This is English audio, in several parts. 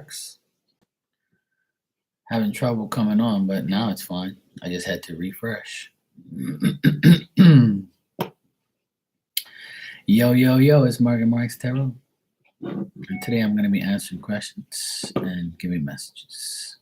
works. Having trouble coming on, but now it's fine. I just had to refresh. Yo, yo, yo, it's Morgan Marks Tarot. And today I'm going to be answering questions and giving messages.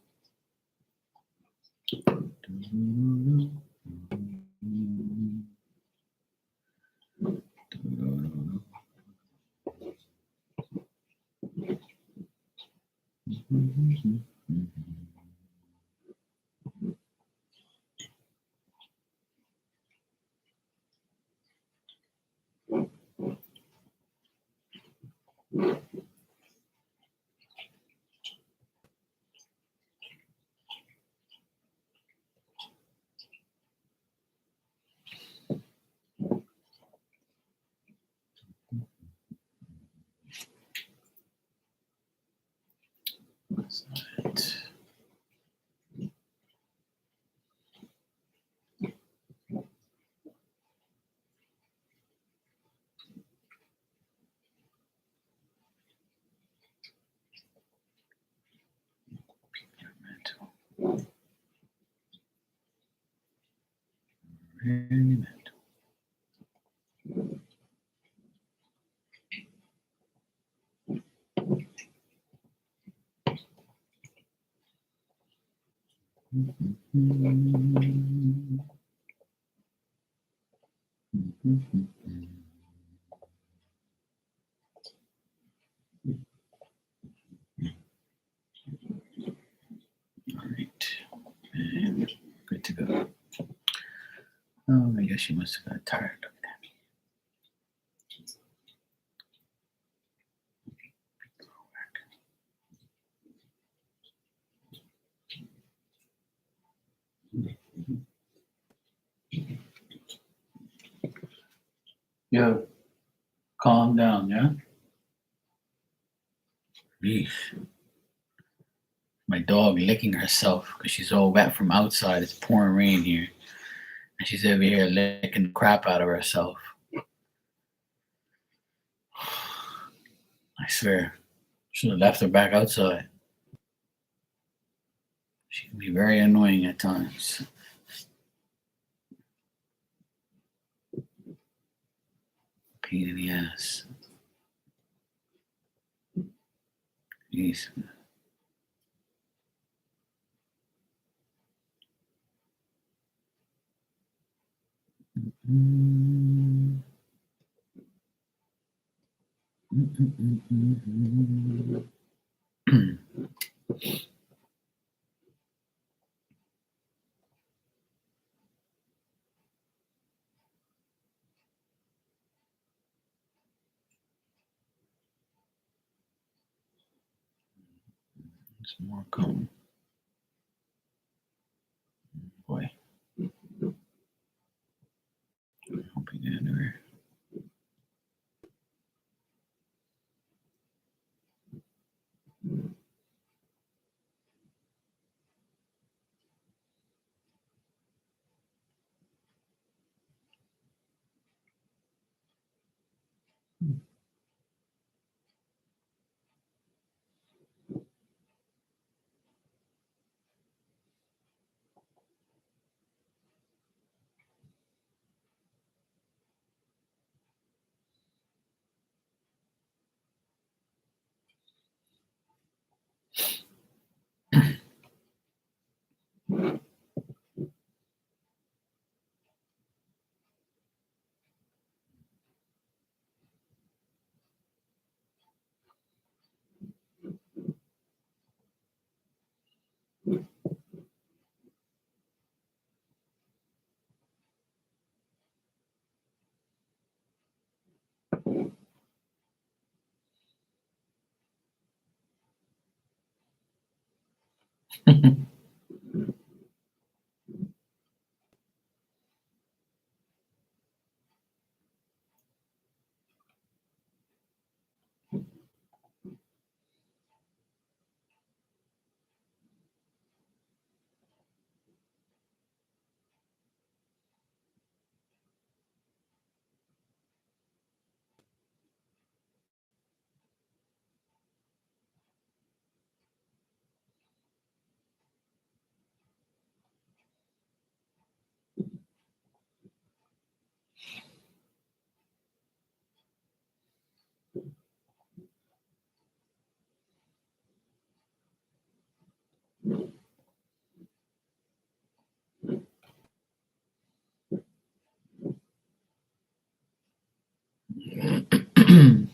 Good to go. Oh, I guess she must have got tired of that. Yo, calm down, yeah? Yeesh. My dog licking herself because she's all wet from outside. It's pouring rain here. And she's over here licking the crap out of herself. I swear, should have left her back outside. She can be very annoying at times. Pain in the ass. Jeez. Some more coming. Boy. I hope he didn't hear. Hey,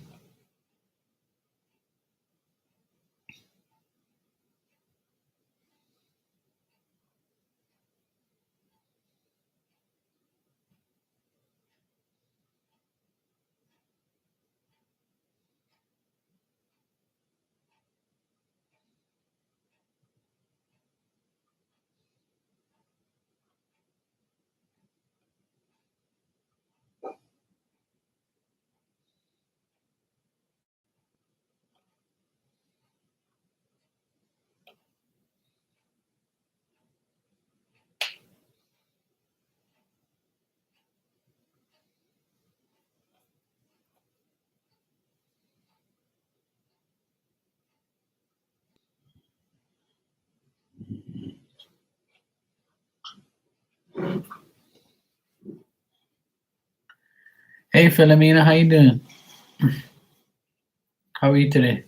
Philomena, how you doing? How are you today?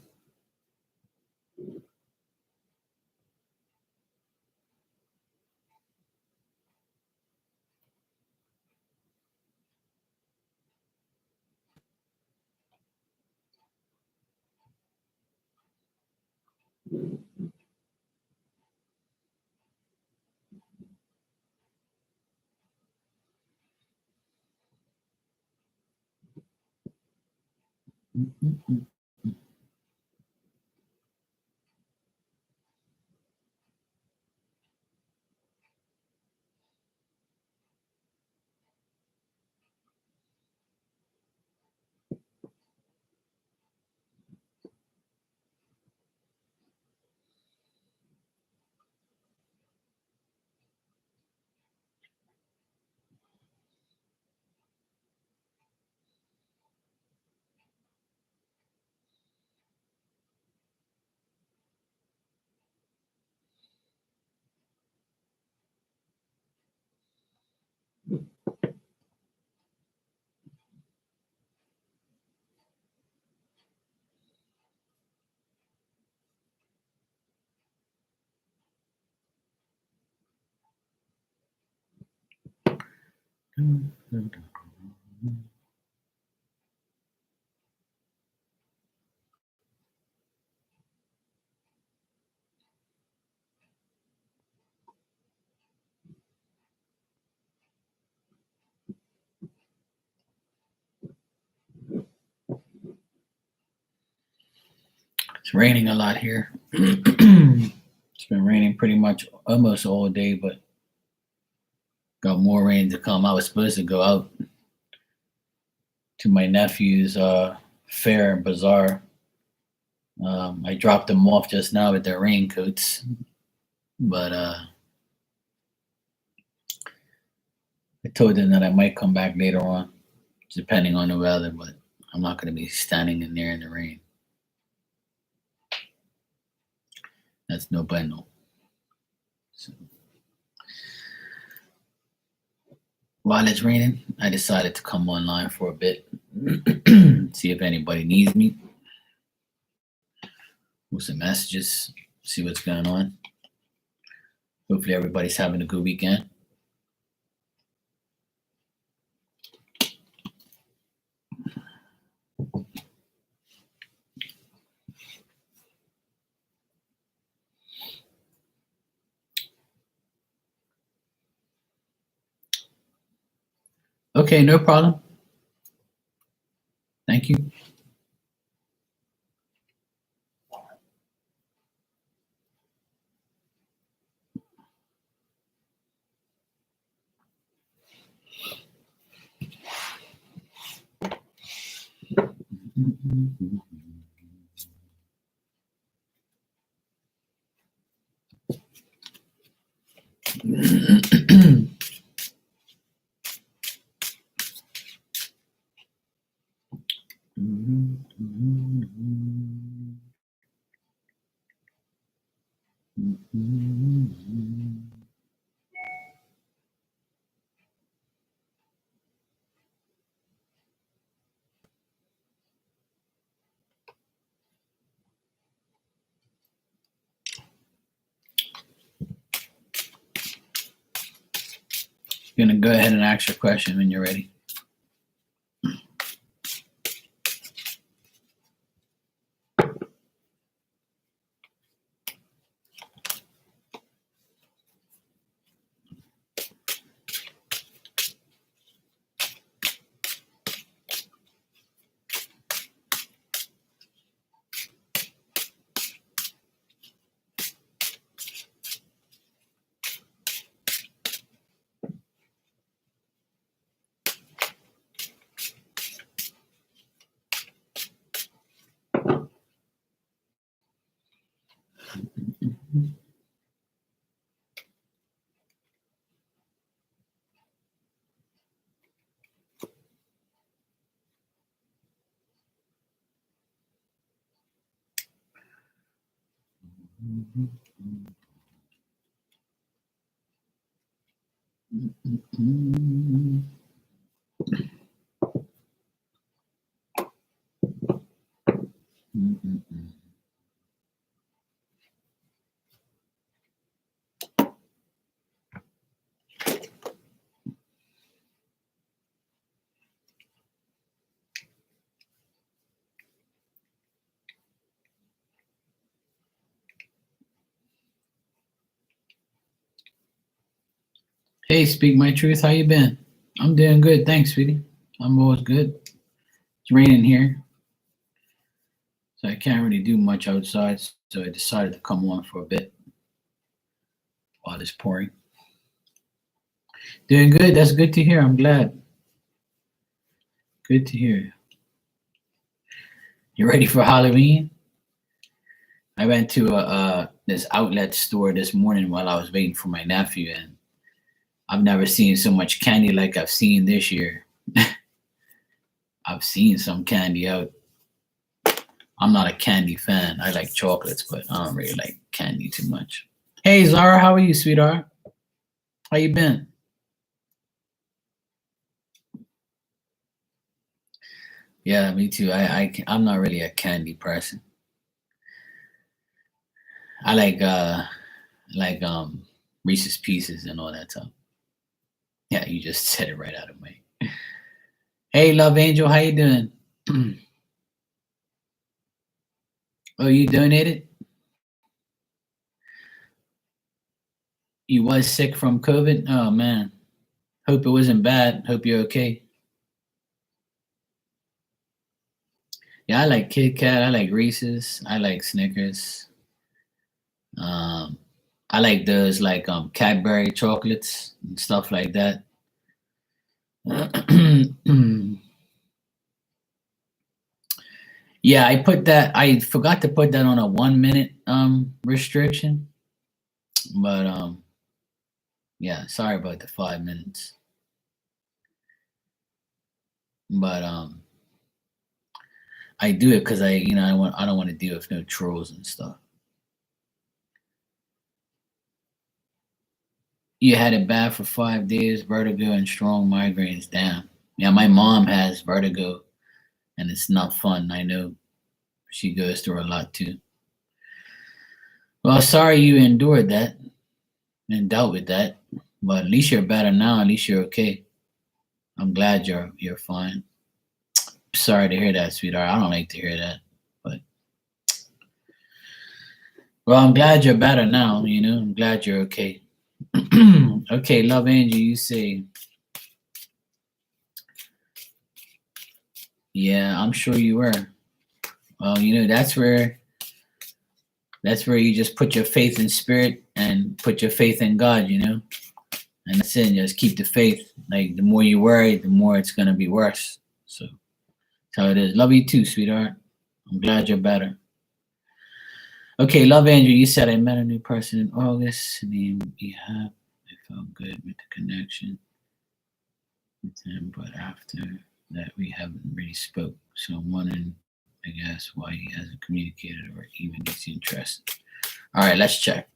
It's raining a lot here. It's been raining pretty much almost all day, but got more rain to come. I was supposed to go out to my nephew's fair and bazaar. I dropped them off just now with their raincoats, but I told them that I might come back later on, depending on the weather, but I'm not going to be standing in there in the rain. That's no bueno. So, while it's raining, I decided to come online for a bit, see if anybody needs me, with some messages, see what's going on. Hopefully, everybody's having a good weekend. Okay, no problem. Thank you. You're gonna go ahead and ask your question when you're ready. Hey, speak my truth. How you been? I'm doing good, thanks, sweetie. I'm always good. It's raining here, so I can't really do much outside. So I decided to come on for a bit while it's pouring. Doing good. That's good to hear. I'm glad. Good to hear. You ready for Halloween? I went to this outlet store this morning while I was waiting for my nephew, and I've never seen so much candy like I've seen this year. I've seen some candy out. I'm not a candy fan. I like chocolates, but I don't really like candy too much. Hey Zara, how are you, sweetheart? How you been? Yeah, me too. I'm not really a candy person. I like Reese's Pieces and all that stuff. Yeah, you just said it right out of my. Hey, Love Angel, how you doing? Oh, you donated? You was sick from COVID? Oh man. Hope it wasn't bad. Hope you're okay. Yeah, I like Kit Kat. I like Reese's. I like Snickers. Um, I like those like Cadbury chocolates and stuff like that. Yeah, I put that. I forgot to put that on a 1 minute restriction, but yeah, sorry about the 5 minutes. But I do it because I don't want to deal with no trolls and stuff. You had it bad for 5 days, vertigo and strong migraines. Damn. Yeah, my mom has vertigo, and it's not fun. I know she goes through a lot too. Well, sorry you endured that and dealt with that, but at least you're better now. At least you're okay. I'm glad you're fine. Sorry to hear that, sweetheart. I don't like to hear that, but well, I'm glad you're better now. I'm glad you're okay. Okay, Love Angel, you say, yeah, I'm sure you were. Well, that's where you just put your faith in spirit and put your faith in God, and that's it. Just keep the faith. Like the more you worry, the more it's gonna be worse. So that's how it is. Love you too, sweetheart. I'm glad you're better. Okay, Love Angel, you said I met a new person in August. Name Ehab. I felt good with the connection with him, but after that we haven't really spoke. So I'm wondering, I guess, why he hasn't communicated or even gets interest. All right, let's check.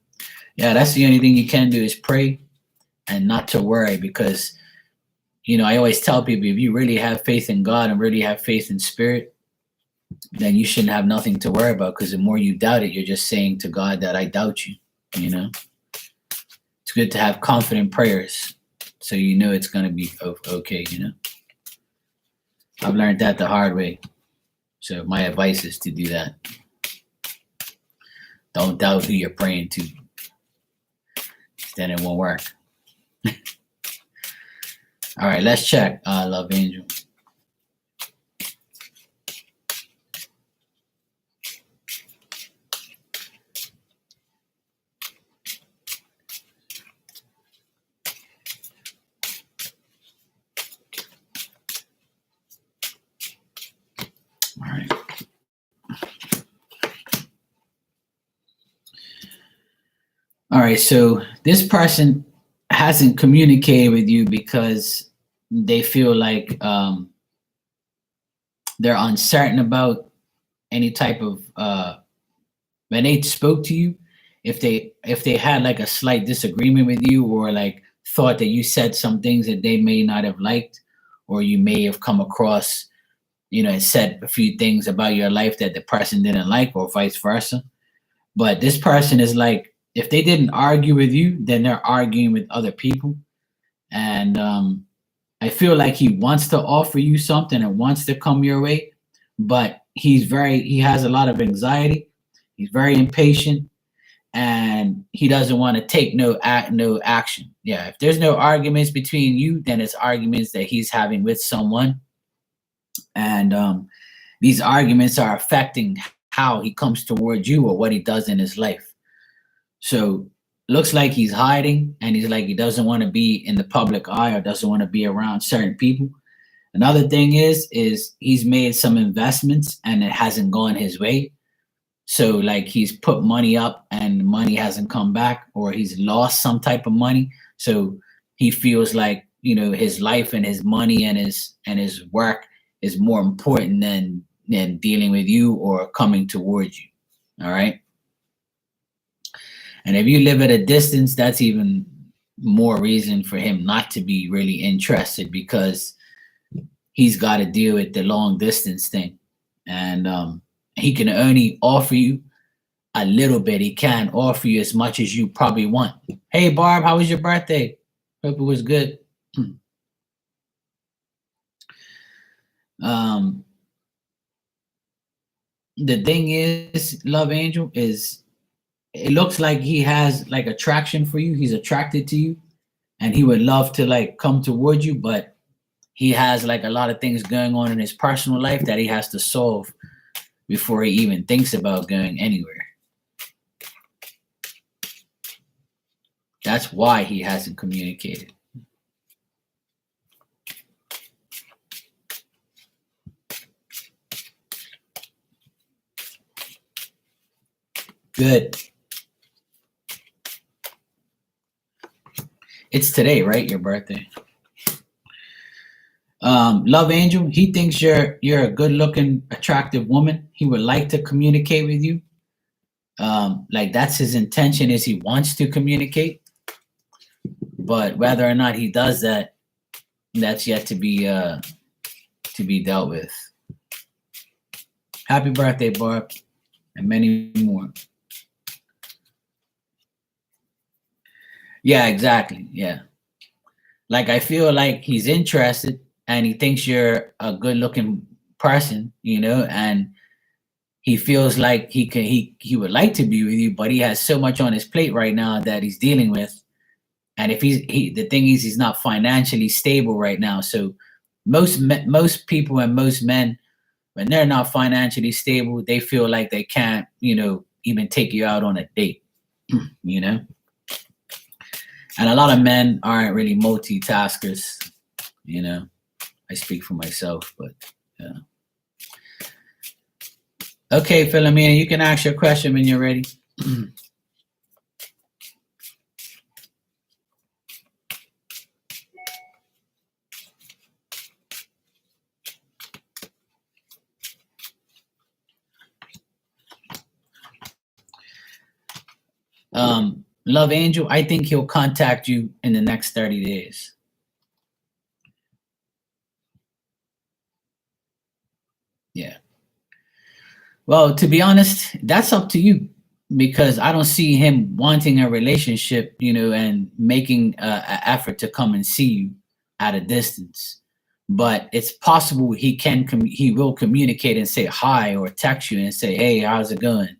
Yeah, that's the only thing you can do is pray and not to worry because I always tell people if you really have faith in God and really have faith in spirit, then you shouldn't have nothing to worry about because the more you doubt it, you're just saying to God that I doubt you. It's good to have confident prayers so it's going to be okay. I've learned that the hard way. So my advice is to do that. Don't doubt who you're praying to. Then it won't work. All right, let's check. Love Angel. All right. All right, so this person hasn't communicated with you because they feel like they're uncertain about any type of when they spoke to you, if they had like a slight disagreement with you, or like thought that you said some things that they may not have liked, or you may have come across, and said a few things about your life that the person didn't like, or vice versa. But this person is like, if they didn't argue with you, then they're arguing with other people. And I feel like he wants to offer you something and wants to come your way, but he has a lot of anxiety. He's very impatient, and he doesn't want to take no action. Yeah, if there's no arguments between you, then it's arguments that he's having with someone, and these arguments are affecting how he comes towards you or what he does in his life. So looks like he's hiding, and he's like he doesn't want to be in the public eye or doesn't want to be around certain people. Another thing is he's made some investments and it hasn't gone his way. So like he's put money up and money hasn't come back, or he's lost some type of money. So he feels like, his life and his money and his work is more important than dealing with you or coming towards you. All right. And if you live at a distance, that's even more reason for him not to be really interested, because he's got to deal with the long distance thing. And he can only offer you a little bit. He can't offer you as much as you probably want. Hey, Barb, how was your birthday? Hope it was good. um, the thing is, Love Angel, is it looks like he has like attraction for you. He's attracted to you, and he would love to like come towards you, but he has like a lot of things going on in his personal life that he has to solve before he even thinks about going anywhere. That's why he hasn't communicated. Good. It's today, right? Your birthday. Love Angel, he thinks you're a good looking, attractive woman. He would like to communicate with you. Like that's his intention, is he wants to communicate. But whether or not he does that, that's yet to be dealt with. Happy birthday, Barb, and many more. Yeah, exactly. Yeah. Like I feel like he's interested and he thinks you're a good looking person, and he feels like he would like to be with you, but he has so much on his plate right now that he's dealing with. And if the thing is, he's not financially stable right now. So most people and most men, when they're not financially stable, they feel like they can't, even take you out on a date, you know. And a lot of men aren't really multitaskers, you know. I speak for myself, but yeah. Okay, Philomena, you can ask your question when you're ready. Love Angel, I think he'll contact you in the next 30 days. Yeah. Well, to be honest, that's up to you, because I don't see him wanting a relationship, and making an effort to come and see you at a distance. But it's possible he will communicate and say hi, or text you and say, "Hey, how's it going?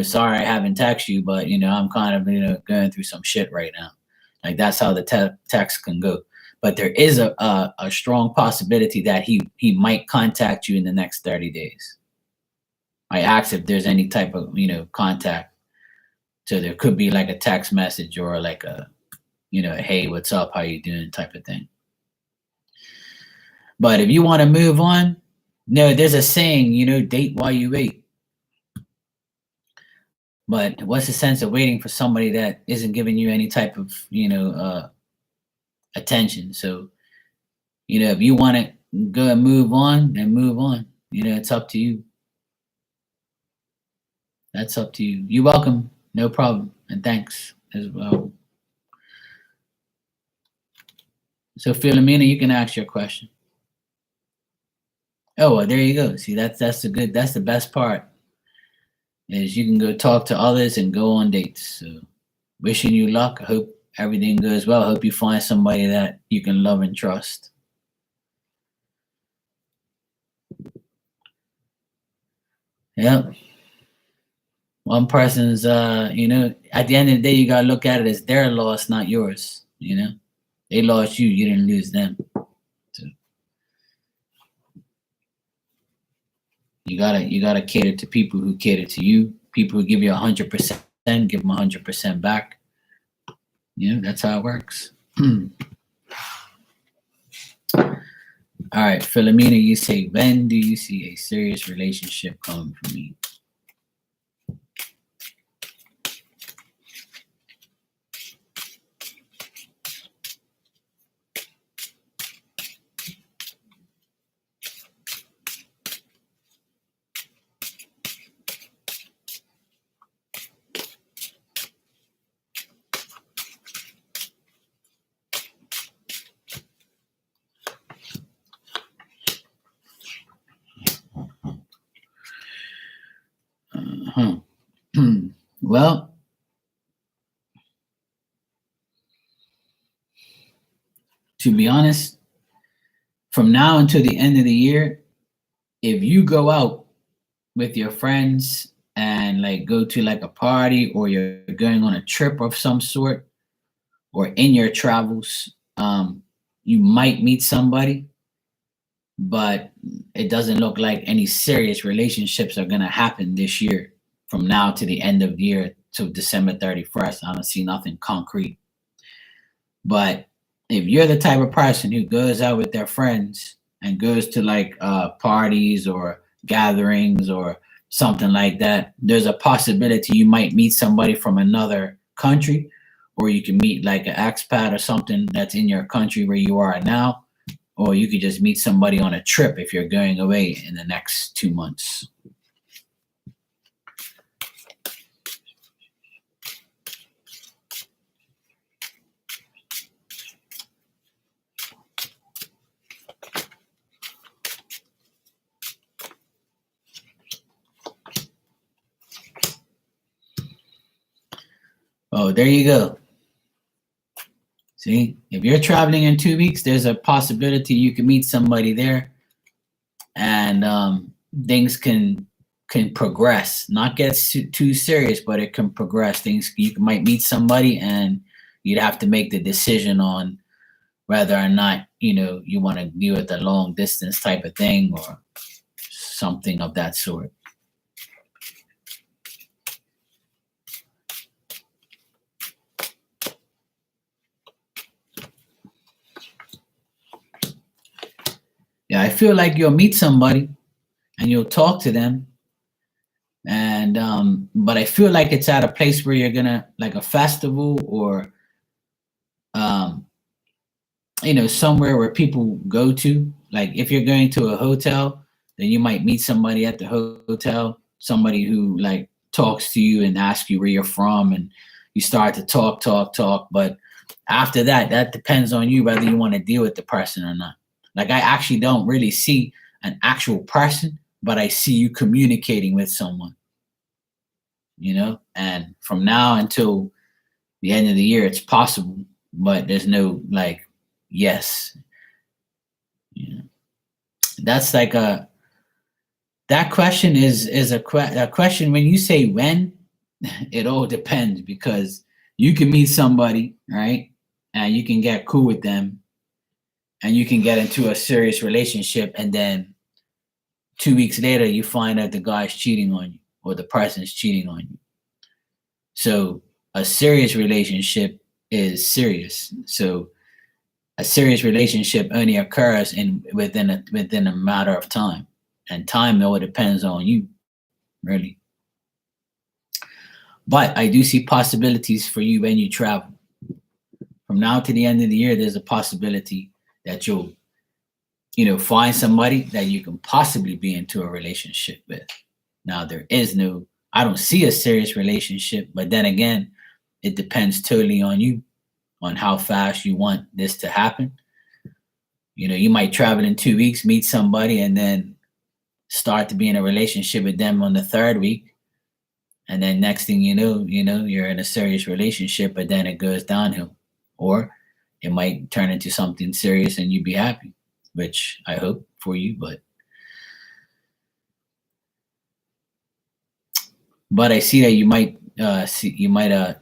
Sorry I haven't texted you, but I'm kind of going through some shit right now." Like that's how the text can go. But there is a strong possibility that he might contact you in the next 30 days. I asked if there's any type of contact. So there could be like a text message, or like a hey, what's up, how you doing type of thing. But if you want to move on, no, there's a saying, date while you wait. But what's the sense of waiting for somebody that isn't giving you any type of, attention? So, if you want to go and move on, then move on. It's up to you. That's up to you. You're welcome. No problem. And thanks as well. So, Philomena, you can ask your question. Oh, well, there you go. See, that's the best part is you can go talk to others and go on dates. So, wishing you luck. I hope everything goes well. I hope you find somebody that you can love and trust. Yep. One person's, at the end of the day, you gotta look at it as their loss, not yours. They lost you, you didn't lose them. So you gotta cater to people who cater to you. People who give you 100%, give them 100% back. That's how it works. All right, Philomena, you say, when do you see a serious relationship coming for me? Well, to be honest, from now until the end of the year, if you go out with your friends and like go to like a party, or you're going on a trip of some sort, or in your travels, you might meet somebody, but it doesn't look like any serious relationships are going to happen this year from now to the end of the year to December 31st. I don't see nothing concrete. But if you're the type of person who goes out with their friends and goes to like parties or gatherings or something like that, there's a possibility you might meet somebody from another country, or you can meet like an expat or something that's in your country where you are now, or you could just meet somebody on a trip if you're going away in the next 2 months. Oh, there you go. See, if you're traveling in 2 weeks, there's a possibility you can meet somebody there, and things can progress. Not get too serious, but it can progress. Things, you might meet somebody, and you'd have to make the decision on whether or not you want to do it the long distance type of thing or something of that sort. Yeah, I feel like you'll meet somebody and you'll talk to them, and but I feel like it's at a place where you're gonna, like a festival, or somewhere where people go to. Like if you're going to a hotel, then you might meet somebody at the hotel, somebody who like talks to you and asks you where you're from, and you start to talk. But after that, that depends on you whether you want to deal with the person or not. Like I actually don't really see an actual person, but I see you communicating with someone, and from now until the end of the year, it's possible, but there's no like, yes. That's like that question is a question. When you say when, it all depends, because you can meet somebody, right, and you can get cool with them, and you can get into a serious relationship, and then 2 weeks later you find out the guy's cheating on you, or the person's cheating on you. So a serious relationship is serious. So a serious relationship only occurs within a matter of time, and time, though, it depends on you, really. But I do see possibilities for you when you travel. From now to the end of the year, there's a possibility that you'll, find somebody that you can possibly be into a relationship with. Now, I don't see a serious relationship, but then again, it depends totally on you, on how fast you want this to happen. You might travel in 2 weeks, meet somebody, and then start to be in a relationship with them on the third week. And then next thing you know, you're in a serious relationship, but then it goes downhill. Or it might turn into something serious and you'd be happy, which I hope for you, but I see that you might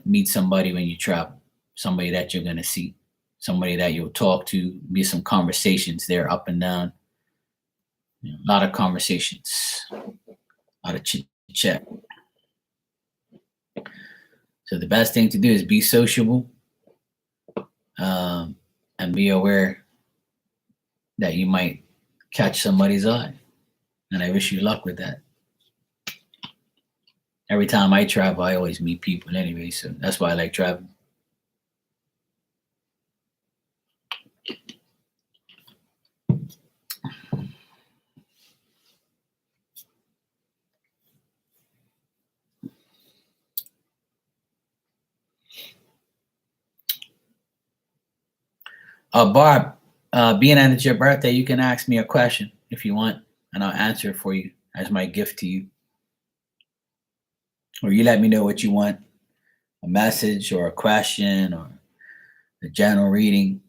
meet somebody when you travel, somebody that you're gonna see, somebody that you'll talk to, be some conversations there up and down, a lot of conversations, a lot of chit chat. So the best thing to do is be sociable, and be aware that you might catch somebody's eye. And I wish you luck with that. Every time I travel, I always meet people anyway, so that's why I like traveling. Barb, being that it's your birthday, you can ask me a question if you want, and I'll answer it for you as my gift to you. Or you let me know what you want, a message or a question or a general reading.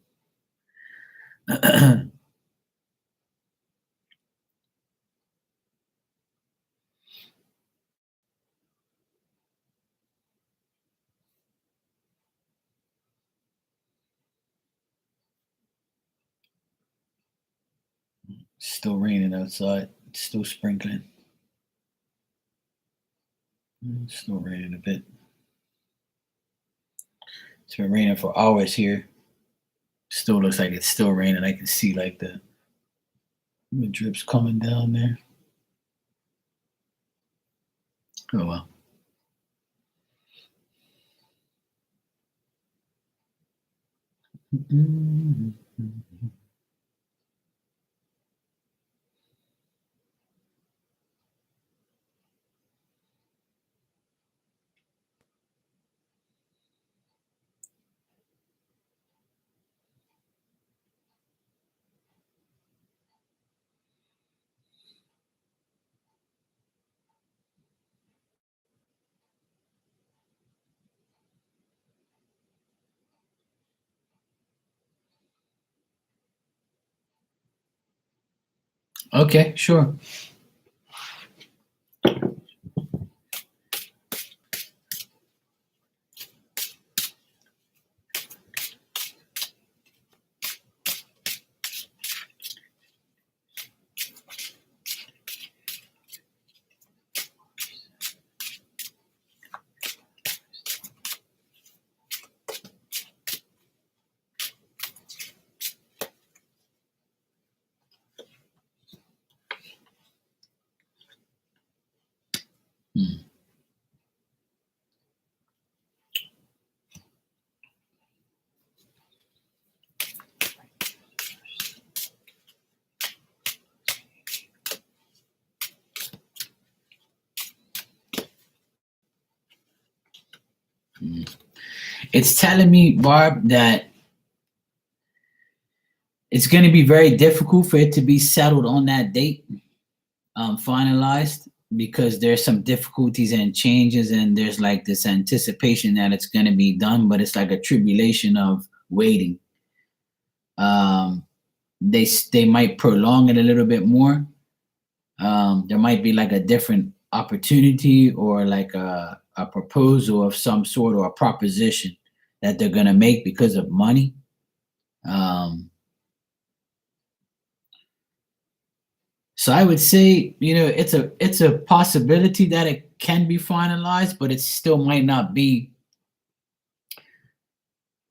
Still raining outside. It's still sprinkling. It's still raining a bit. It's been raining for hours here. Still looks like it's still raining. I can see like the drips coming down there. Oh well. Okay, sure. It's telling me, Barb, that it's going to be very difficult for it to be settled on that date, finalized, because there's some difficulties and changes, and there's like this anticipation that it's going to be done, but it's like a tribulation of waiting. They might prolong it a little bit more. There might be like a different opportunity or like a proposal of some sort or a proposition that they're going to make because of money. So I would say, it's a possibility that it can be finalized, but it still might not be.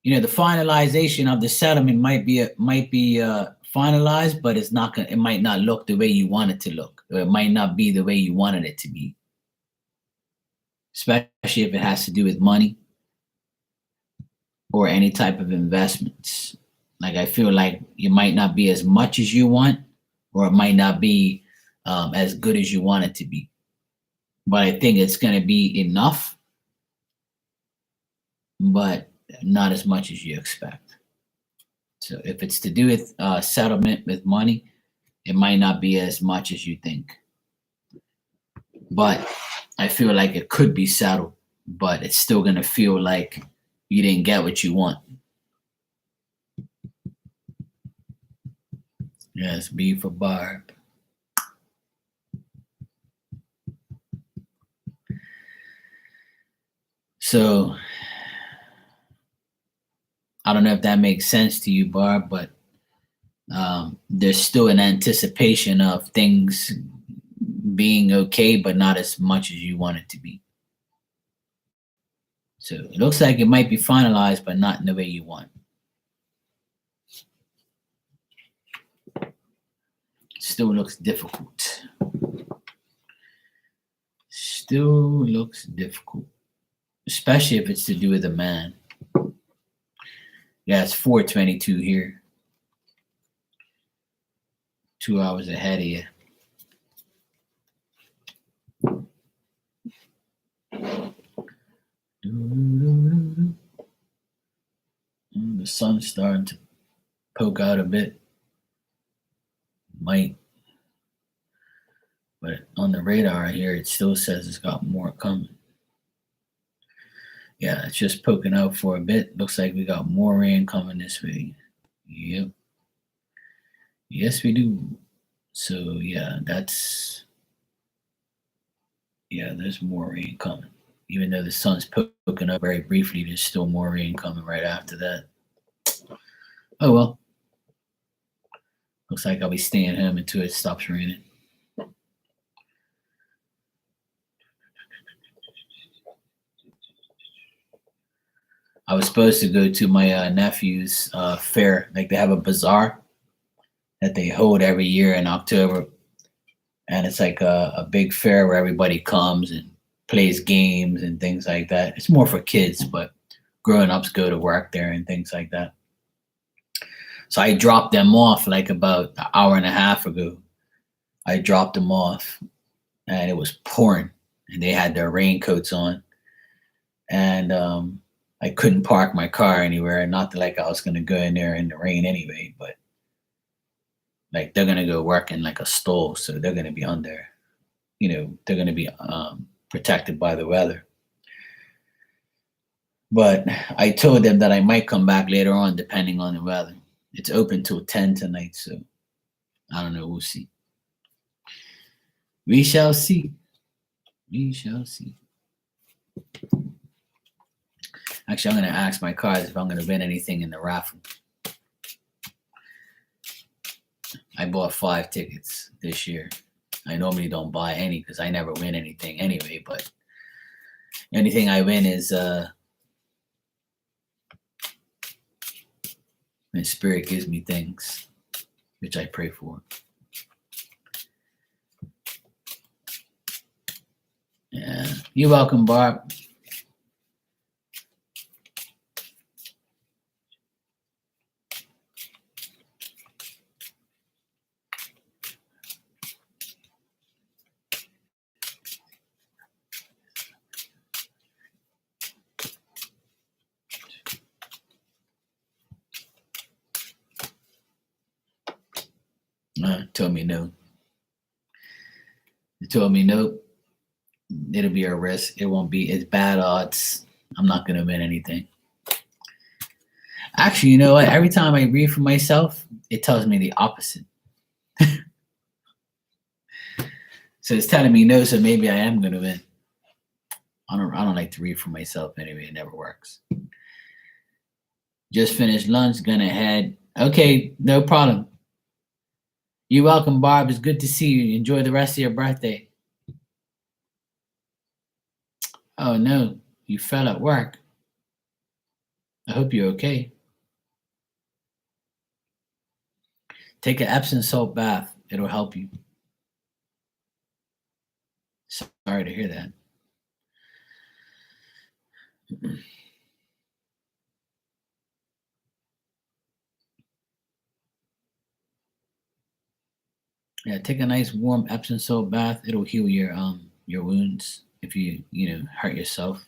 The finalization of the settlement might be finalized, but it's not gonna. It might not look the way you want it to look, or it might not be the way you wanted it to be. especially if it has to do with money or any type of investments. Like I feel like it might not be as much as you want, or it might not be as good as you want it to be. But I think it's going to be enough, but not as much as you expect. So if it's to do with settlement with money, it might not be as much as you think. But I feel like it could be settled, but it's still going to feel like you didn't get what you want. Yes, B for Barb. So I don't know if that makes sense to you, Barb, but there's still an anticipation of things being okay, but not as much as you want it to be. So it looks like it might be finalized, but not in the way you want. Still looks difficult. Still looks difficult, especially if it's to do with a man. Yeah, it's 4:22 here. 2 hours ahead of you. The sun's starting to poke out a bit. Might. But on the radar here, it still says it's got more coming. Yeah, it's just poking out for a bit. Looks like we got more rain coming this way. Yep. Yes, we do. So yeah, there's more rain coming. Even though the sun's poking up very briefly, there's still more rain coming right after that. Oh well. Looks like I'll be staying home until it stops raining. I was supposed to go to my nephew's fair. Like they have a bazaar that they hold every year in October, and it's like a big fair where everybody comes and plays games and things like that. It's more for kids, but grown ups go to work there and things like that. So I dropped them off like about an hour and a half ago. I dropped them off, and it was pouring, and they had their raincoats on, and I couldn't park my car anywhere. Not that like I was gonna go in there in the rain anyway, but like they're gonna go work in like a stall, so they're gonna be under, they're gonna be protected by the weather. But I told them that I might come back later on, depending on the weather. It's open till 10 tonight, so I don't know. We'll see. We shall see. We shall see. Actually, I'm going to ask my cars if I'm going to win anything in the raffle. I bought 5 tickets this year. I normally don't buy any because I never win anything anyway, but anything I win is when Spirit gives me things, which I pray for. Yeah. You're welcome, Barb. Told me no. They told me nope. It'll be a risk. It won't be. It's bad odds. I'm not gonna win anything. Actually, you know what? Every time I read for myself, it tells me the opposite. So it's telling me no. So maybe I am gonna win. I don't like to read for myself anyway. It never works. Just finished lunch. Gonna head. Okay, no problem. You're welcome, Barb. It's good to see you. Enjoy the rest of your birthday. Oh no, you fell at work. I hope you're okay. Take an Epsom salt bath. It'll help you. Sorry to hear that. Yeah, take a nice warm Epsom salt bath. It'll heal your wounds if you hurt yourself.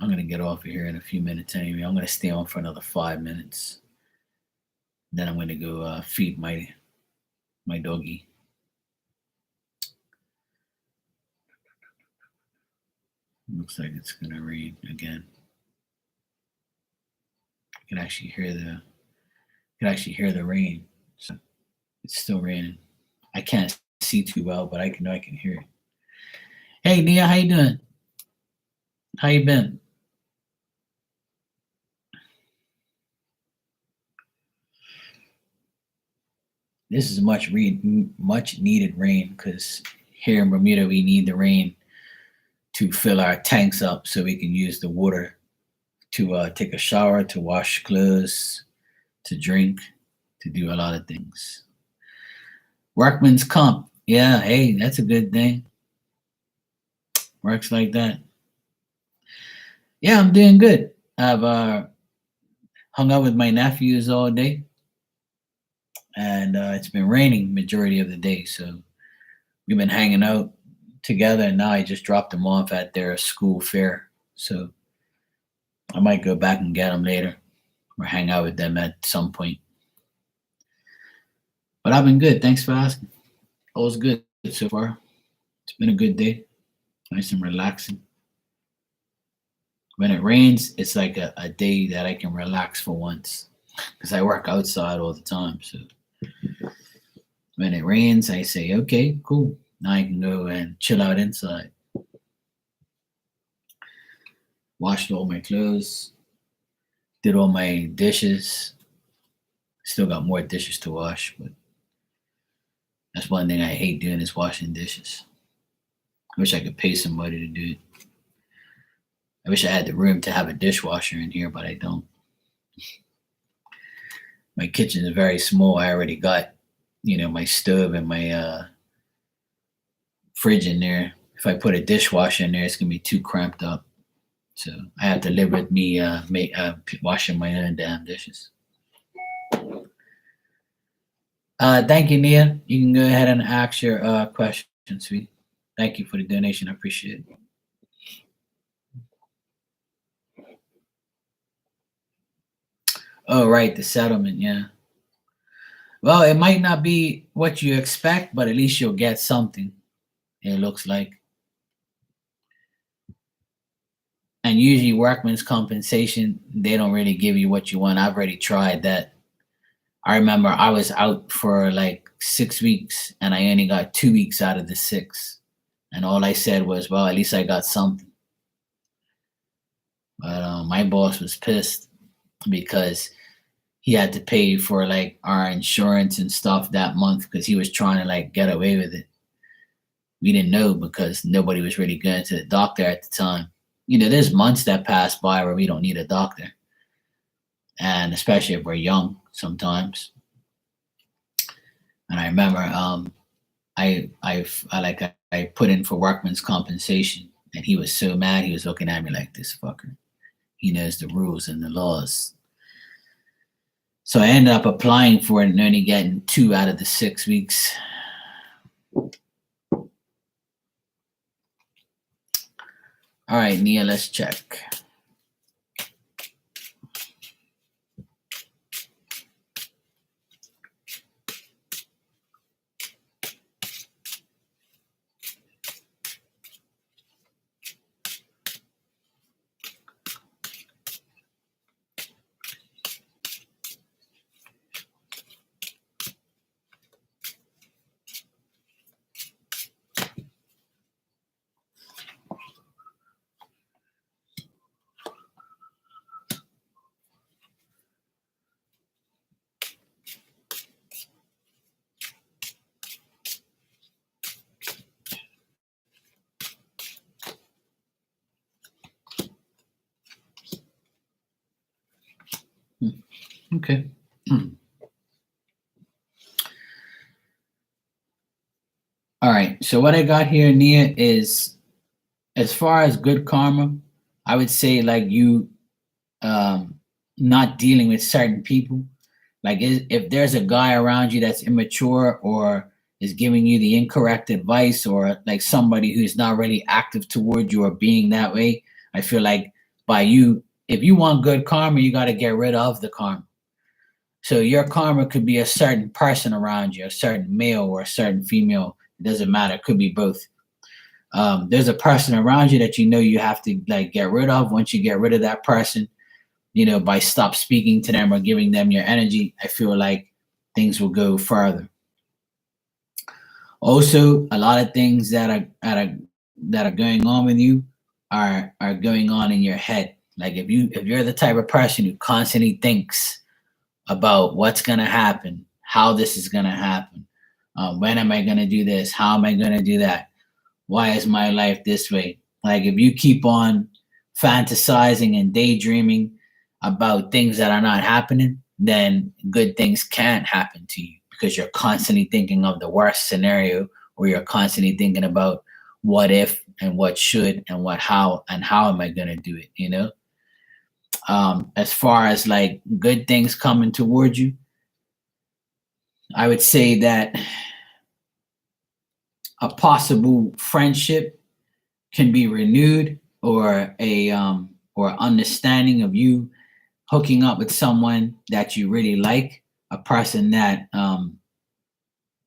I'm gonna get off of here in a few minutes anyway. I'm gonna stay on for another 5 minutes. Then I'm gonna go feed my doggy. Looks like it's gonna rain again. I can actually hear the rain. So it's still raining. I can't see too well, but I can hear it. Hey Nia, how you doing? How you been? This is much needed rain because here in Bermuda we need the rain to fill our tanks up so we can use the water to take a shower, to wash clothes, to drink, to do a lot of things. Workman's comp. Yeah, hey, that's a good thing. Works like that. Yeah, I'm doing good. I've hung out with my nephews all day, and it's been raining majority of the day, so we've been hanging out together. And now I just dropped them off at their school fair, so I might go back and get them later or hang out with them at some point. But I've been good. Thanks for asking. All's good so far. It's been a good day, nice and relaxing. When it rains, it's like a day that I can relax for once because I work outside all the time. So when it rains, I say, okay, cool. Now I can go and chill out inside. Washed all my clothes, did all my dishes. Still got more dishes to wash, but that's one thing I hate doing is washing dishes. I wish I could pay somebody to do it. I wish I had the room to have a dishwasher in here, but I don't. My kitchen is very small. I already got, my stove and my fridge in there. If I put a dishwasher in there, it's gonna be too cramped up. So I have to live with me washing my own damn dishes. Thank you, Nia. You can go ahead and ask your question, sweet. Thank you for the donation. I appreciate it. Oh, right, the settlement. Yeah. Well, it might not be what you expect, but at least you'll get something. It looks like. And usually, workman's compensation, they don't really give you what you want. I've already tried that. I remember I was out for like 6 weeks and I only got 2 weeks out of the six. And all I said was, well, at least I got something. But my boss was pissed because he had to pay for like our insurance and stuff that month because he was trying to like get away with it. We didn't know because nobody was really going to the doctor at the time. There's months that pass by where we don't need a doctor. And especially if we're young sometimes. And I remember I put in for workman's compensation, and he was so mad. He was looking at me like this fucker. He knows the rules and the laws. So I ended up applying for it and only getting 2 out of the 6 weeks. All right, Nia, let's check. Okay. All right. So what I got here, Nia, is as far as good karma, I would say like you um not dealing with certain people. Like if there's a guy around you that's immature or is giving you the incorrect advice or like somebody who's not really active toward you or being that way, I feel like by you, if you want good karma, you got to get rid of the karma. So your karma could be a certain person around you, a certain male or a certain female. It doesn't matter. It could be both. There's a person around you that you know you have to like get rid of. Once you get rid of that person, by stop speaking to them or giving them your energy, I feel like things will go further. Also, a lot of things that are going on with you are going on in your head. Like if you're the type of person who constantly thinks about what's gonna happen, how this is gonna happen, when am I gonna do this, how am I gonna do that, why is my life this way? Like if you keep on fantasizing and daydreaming about things that are not happening, then good things can't happen to you because you're constantly thinking of the worst scenario, or you're constantly thinking about what if and what should and what how and how am I going to do it. As far as like good things coming towards you, I would say that a possible friendship can be renewed, or a or understanding of you hooking up with someone that you really like, a person that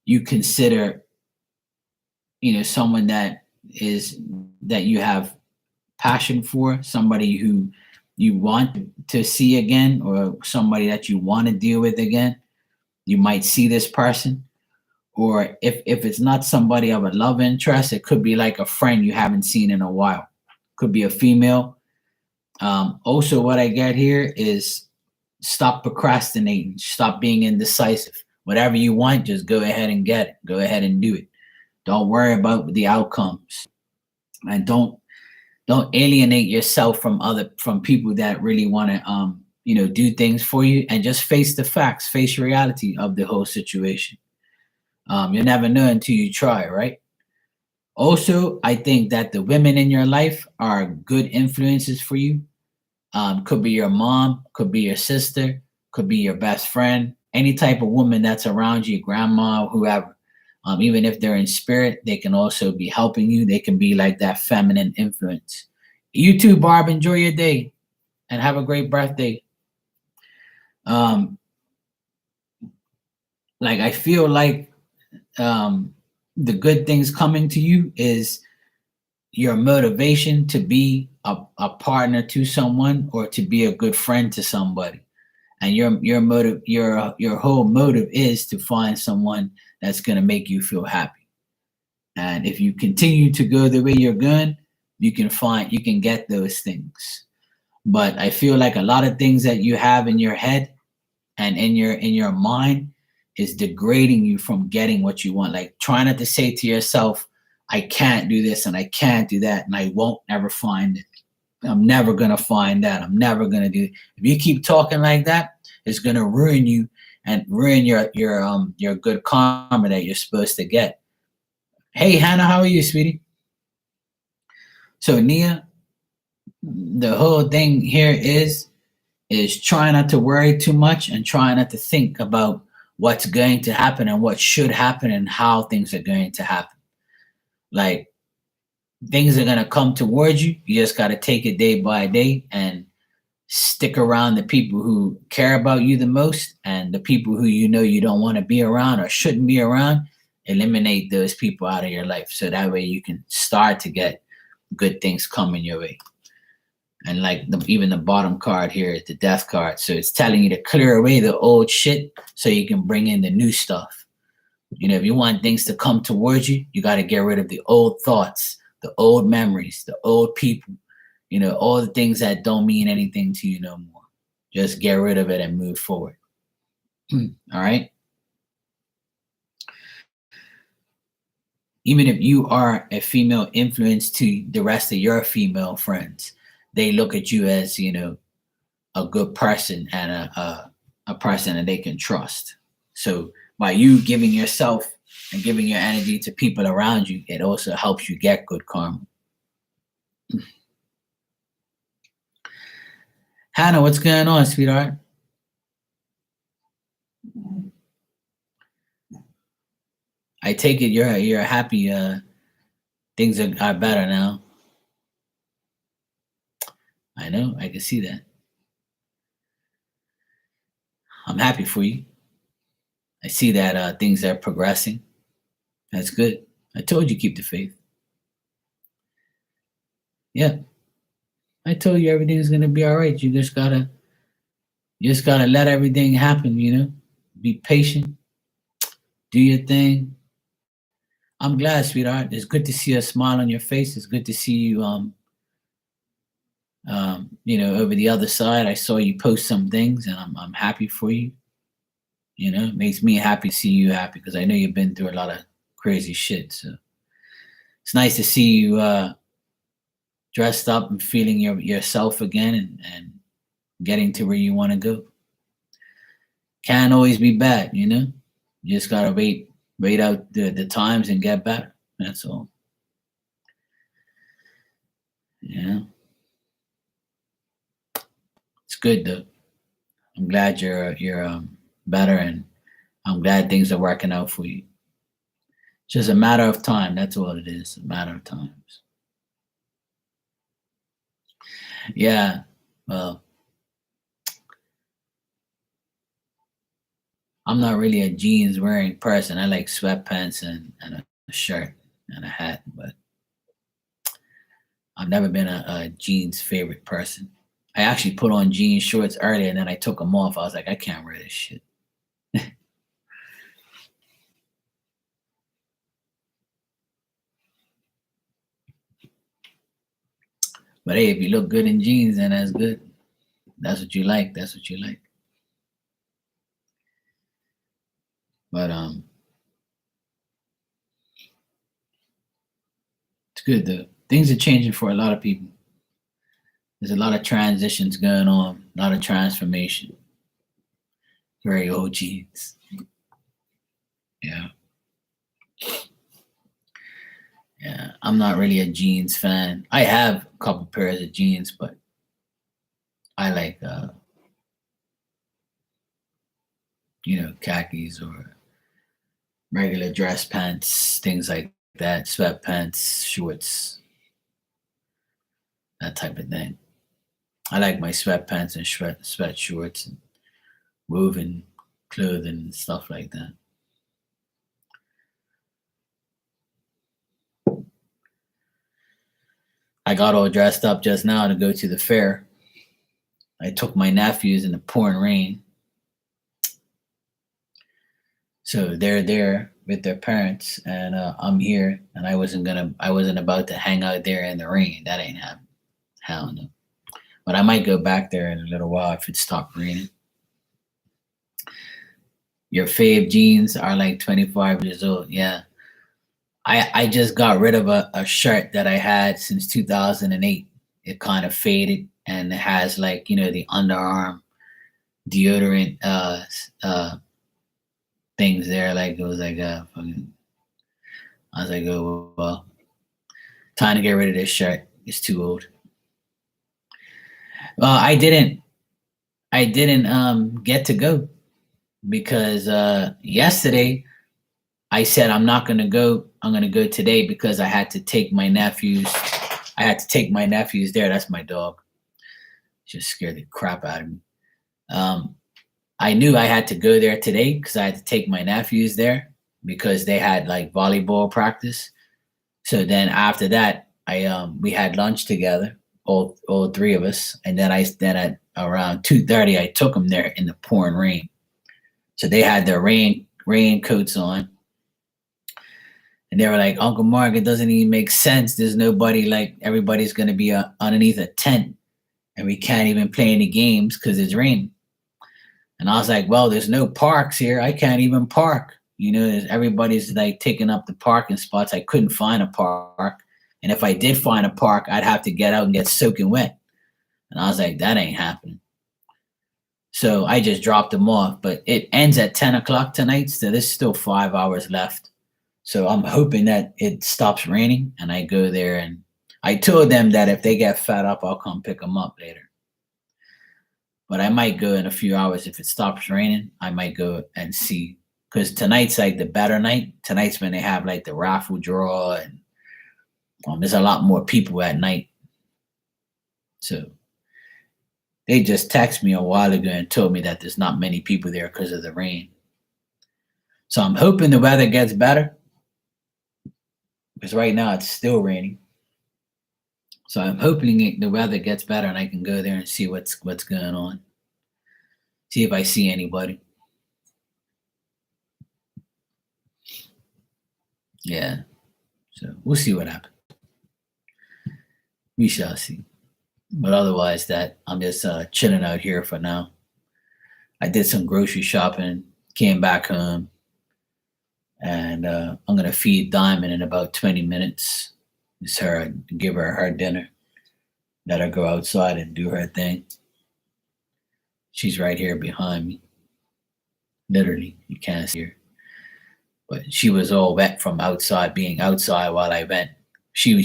you consider, someone that you have passion for, somebody who you want to see again, or somebody that you want to deal with again. You might see this person, or if it's not somebody of a love interest, it could be like a friend you haven't seen in a while. Could be a female. Also, what I get here is stop procrastinating, stop being indecisive. Whatever you want, just go ahead and get it. Go ahead and do it. Don't worry about the outcomes, and don't alienate yourself from people that really want to do things for you, and just face the facts, face reality of the whole situation. You'll never know until you try, right? Also, I think that the women in your life are good influences for you. Could be your mom, could be your sister, could be your best friend, any type of woman that's around you, grandma, whoever. Even if they're in spirit, they can also be helping you. They can be like that feminine influence. You too, Barb. Enjoy your day and have a great birthday. Um, like I feel like the good things coming to you is your motivation to be a partner to someone, or to be a good friend to somebody. And your motive, your whole motive is to find someone that's going to make you feel happy. And if you continue to go the way you're going, you can get those things. But I feel like a lot of things that you have in your head and in your mind is degrading you from getting what you want. Like try not to say to yourself, I can't do this and I can't do that and I won't ever find it. I'm never gonna find that. I'm never gonna do it. If you keep talking like that, it's gonna ruin you and ruin your good karma that you're supposed to get. Hey Hannah, how are you, sweetie? So Nia, the whole thing here is try not to worry too much and try not to think about what's going to happen and what should happen and how things are going to happen. Like things are gonna come towards you. You just gotta take it day by day and stick around the people who care about you the most, and the people who you don't want to be around or shouldn't be around. Eliminate those people out of your life so that way you can start to get good things coming your way. And like even the bottom card here is the death card. So it's telling you to clear away the old shit so you can bring in the new stuff. If you want things to come towards you, you got to get rid of the old thoughts, the old memories, the old people, all the things that don't mean anything to you no more. Just get rid of it and move forward. All right. Even if you are a female influence to the rest of your female friends, they look at you as, a good person and a person that they can trust. So by you giving yourself and giving your energy to people around you, it also helps you get good karma. Hannah, what's going on, sweetheart? I take it you're happy. Things are better now. I know. I can see that. I'm happy for you. I see that things are progressing. That's good. I told you keep the faith. Yeah, I told you everything's gonna be all right. You just gotta let everything happen. Be patient. Do your thing. I'm glad, sweetheart. It's good to see a smile on your face. It's good to see you. Over the other side, I saw you post some things, and I'm happy for you. It makes me happy to see you happy because I know you've been through a lot of crazy shit. So it's nice to see you dressed up and feeling yourself again and getting to where you want to go. Can't always be bad. You just gotta wait out the times and get better. That's all. Yeah, it's good though. I'm glad you're better, and I'm glad things are working out for you. It's just a matter of time. That's all it is. A matter of times. Yeah. Well, I'm not really a jeans wearing person. I like sweatpants and a shirt and a hat, but I've never been a jeans favorite person. I actually put on jean shorts earlier and then I took them off. I was like, I can't wear this shit. But hey, if you look good in jeans, then that's good. That's what you like. That's what you like. But it's good though. Things are changing for a lot of people. There's a lot of transitions going on, a lot of transformation. Very old jeans. Yeah. Yeah. I'm not really a jeans fan. I have a couple pairs of jeans, but I like khakis or regular dress pants, things like that, sweatpants, shorts, that type of thing. I like my sweatpants and sweat shorts and woven clothing and stuff like that. I got all dressed up just now to go to the fair. I took my nephews in the pouring rain. So they're there with their parents, and I'm here, and I wasn't about to hang out there in the rain. That ain't happening. Hell no. But I might go back there in a little while if it stopped raining. Your fave jeans are like 25 years old. Yeah. I just got rid of a shirt that I had since 2008. It kind of faded and it has like, the underarm deodorant things there. Like it was like fucking, I was like, oh well, time to get rid of this shirt. It's too old. Well, I didn't get to go because yesterday I said I'm not gonna go. I'm gonna go today because I had to take my nephews. I had to take my nephews there. That's my dog. Just scared the crap out of me. Um, I knew I had to go there today because I had to take my nephews there because they had like volleyball practice. So then after that, we had lunch together, all three of us, and then at around 2:30 I took them there in the pouring rain. So they had their raincoats on, and they were like, Uncle Mark, it doesn't even make sense. There's nobody, like everybody's gonna be underneath a tent, and we can't even play any games because it's raining. And I was like, well, there's no parks here. I can't even park. Everybody's like taking up the parking spots. I couldn't find a park. And if I did find a park, I'd have to get out and get soaking wet. And I was like, that ain't happening. So I just dropped them off, but it ends at 10 o'clock tonight. So there's still 5 hours left. So I'm hoping that it stops raining and I go there. And I told them that if they get fed up, I'll come pick them up later. But I might go in a few hours. If it stops raining, I might go and see. Because tonight's like the better night. Tonight's when they have like the raffle draw, and there's a lot more people at night. So they just texted me a while ago and told me that there's not many people there because of the rain. So I'm hoping the weather gets better, because right now it's still raining. So I'm hoping the weather gets better and I can go there and see what's going on. See if I see anybody. Yeah. So we'll see what happens. We shall see. But otherwise, that I'm just chilling out here for now. I did some grocery shopping, came back home, and I'm gonna feed Diamond in about 20 minutes. It's her, give her dinner. Let her go outside and do her thing. She's right here behind me. Literally, you can't see her. But she was all wet from outside, being outside while I went. She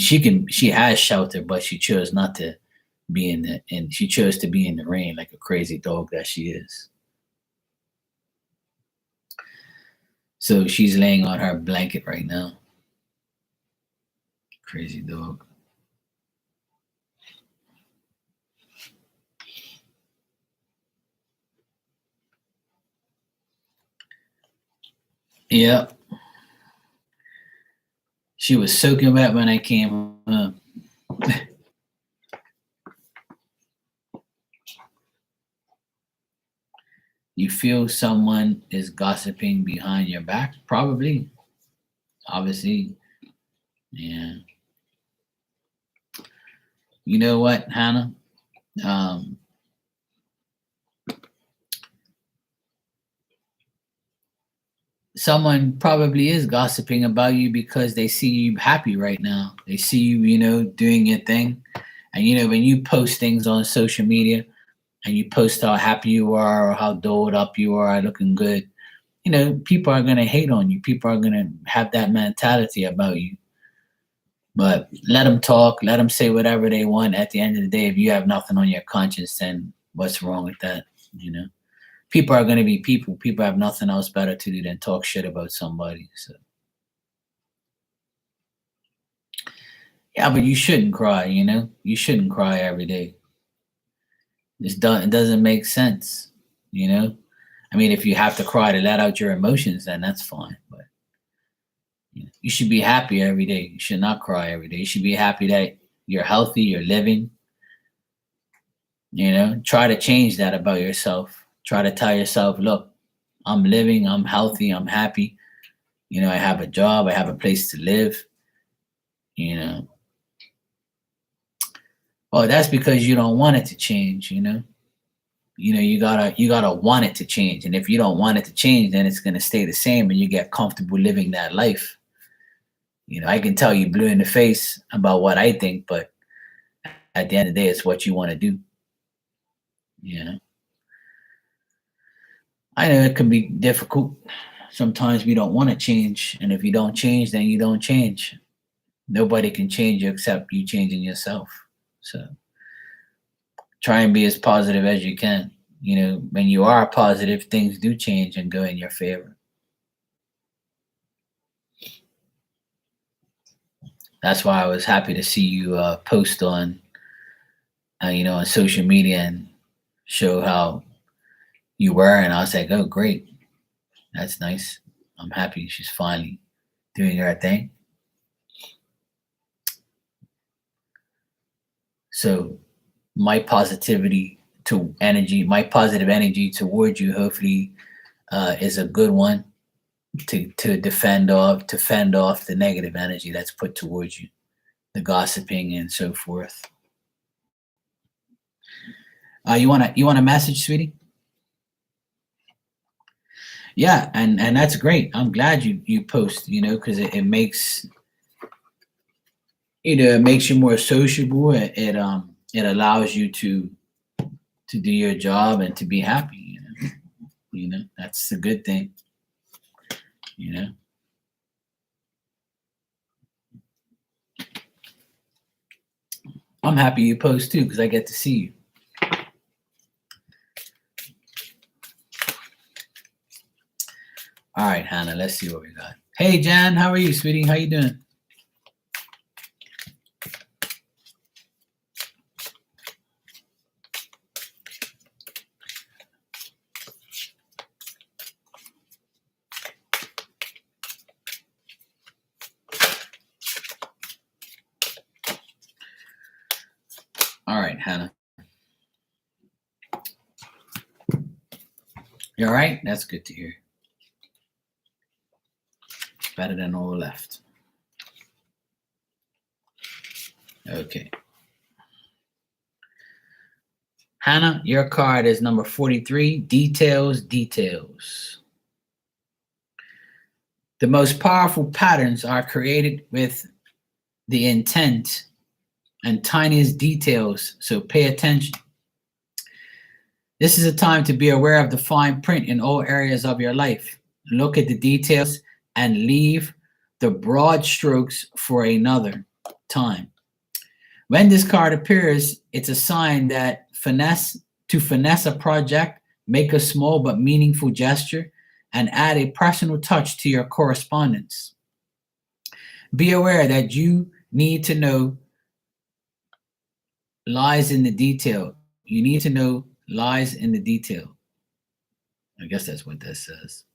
has shelter, but she chose not to be and she chose to be in the rain like a crazy dog that she is. So she's laying on her blanket right now. Crazy dog. Yep. She was soaking wet when I came home. You feel someone is gossiping behind your back? Probably. Obviously. Yeah. You know what, Hannah? Someone probably is gossiping about you because they see you happy right now. They see you, doing your thing. And, when you post things on social media and you post how happy you are or how dolled up you are, looking good, people are going to hate on you. People are going to have that mentality about you. But let them talk. Let them say whatever they want. At the end of the day, if you have nothing on your conscience, then what's wrong with that, People are going to be people. People have nothing else better to do than talk shit about somebody. So, yeah, but you shouldn't cry. You shouldn't cry every day. It doesn't make sense. I mean, if you have to cry to let out your emotions, then that's fine. But you should be happy every day. You should not cry every day. You should be happy that you're healthy, you're living. Try to change that about yourself. Try to tell yourself, look, I'm living, I'm healthy, I'm happy. I have a job, I have a place to live. Oh, that's because you don't want it to change, you gotta want it to change. And if you don't want it to change, then it's gonna stay the same and you get comfortable living that life. I can tell you blue in the face about what I think, but at the end of the day, it's what you want to do. I know it can be difficult. Sometimes we don't want to change. And if you don't change, then you don't change. Nobody can change you except you changing yourself. So try and be as positive as you can. When you are positive, things do change and go in your favor. That's why I was happy to see you post on, on social media and show how you were. And I was like, oh, great. That's nice. I'm happy she's finally doing her thing. So my positive energy towards you, hopefully, is a good one to fend off the negative energy that's put towards you, the gossiping and so forth. You want a message, sweetie? Yeah, and that's great. I'm glad you post, because it makes it makes you more sociable. It allows you to to do your job and to be happy. That's a good thing. I'm happy you post too because I get to see you. All right, Hannah, let's see what we got. Hey, Jan, how are you, sweetie? How you doing? All right, Hannah. You all right? That's good to hear. Better than all left. Okay. Hannah, your card is number 43, details, details. The most powerful patterns are created with the intent and tiniest details, so pay attention. This is a time to be aware of the fine print in all areas of your life. Look at the details and leave the broad strokes for another time. When this card appears, it's a sign that to finesse a project, make a small but meaningful gesture, and add a personal touch to your correspondence. Be aware that you need to know lies in the detail. You need to know lies in the detail. I guess that's what that says.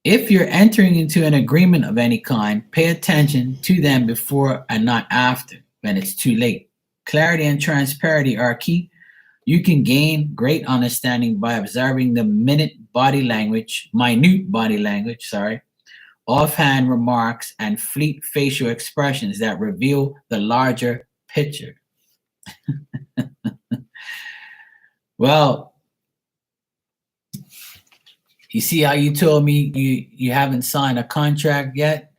If you're entering into an agreement of any kind, pay attention to them before and not after, when it's too late. Clarity and transparency are key. You can gain great understanding by observing the minute body language, offhand remarks, and fleet facial expressions that reveal the larger picture. Well, you see how you told me you haven't signed a contract yet,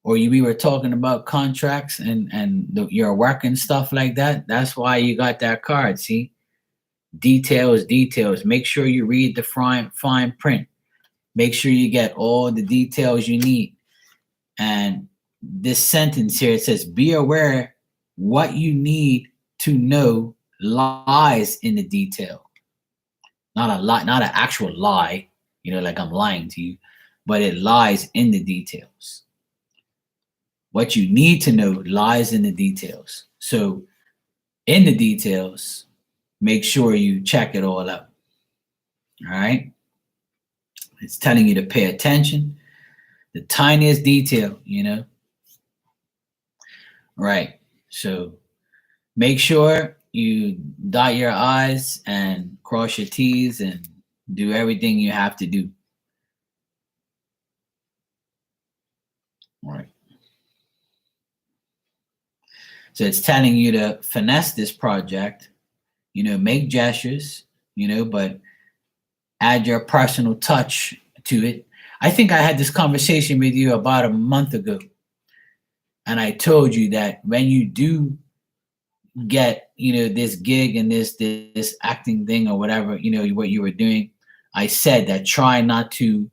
or we were talking about contracts and your work and stuff like that. That's why you got that card. See, details. Make sure you read the fine print. Make sure you get all the details you need. And this sentence here, it says, be aware what you need to know lies in the detail. Not a lie, not an actual lie, like I'm lying to you, but it lies in the details. What you need to know lies in the details. So in the details, make sure you check it all out. All right? It's telling you to pay attention. The tiniest detail, Right. So make sure you dot your I's and cross your T's and do everything you have to do. All right. So it's telling you to finesse this project, make gestures, but add your personal touch to it. I think I had this conversation with you about a month ago. And I told you that when you do get, this gig and this acting thing or whatever, what you were doing, I said that try not to,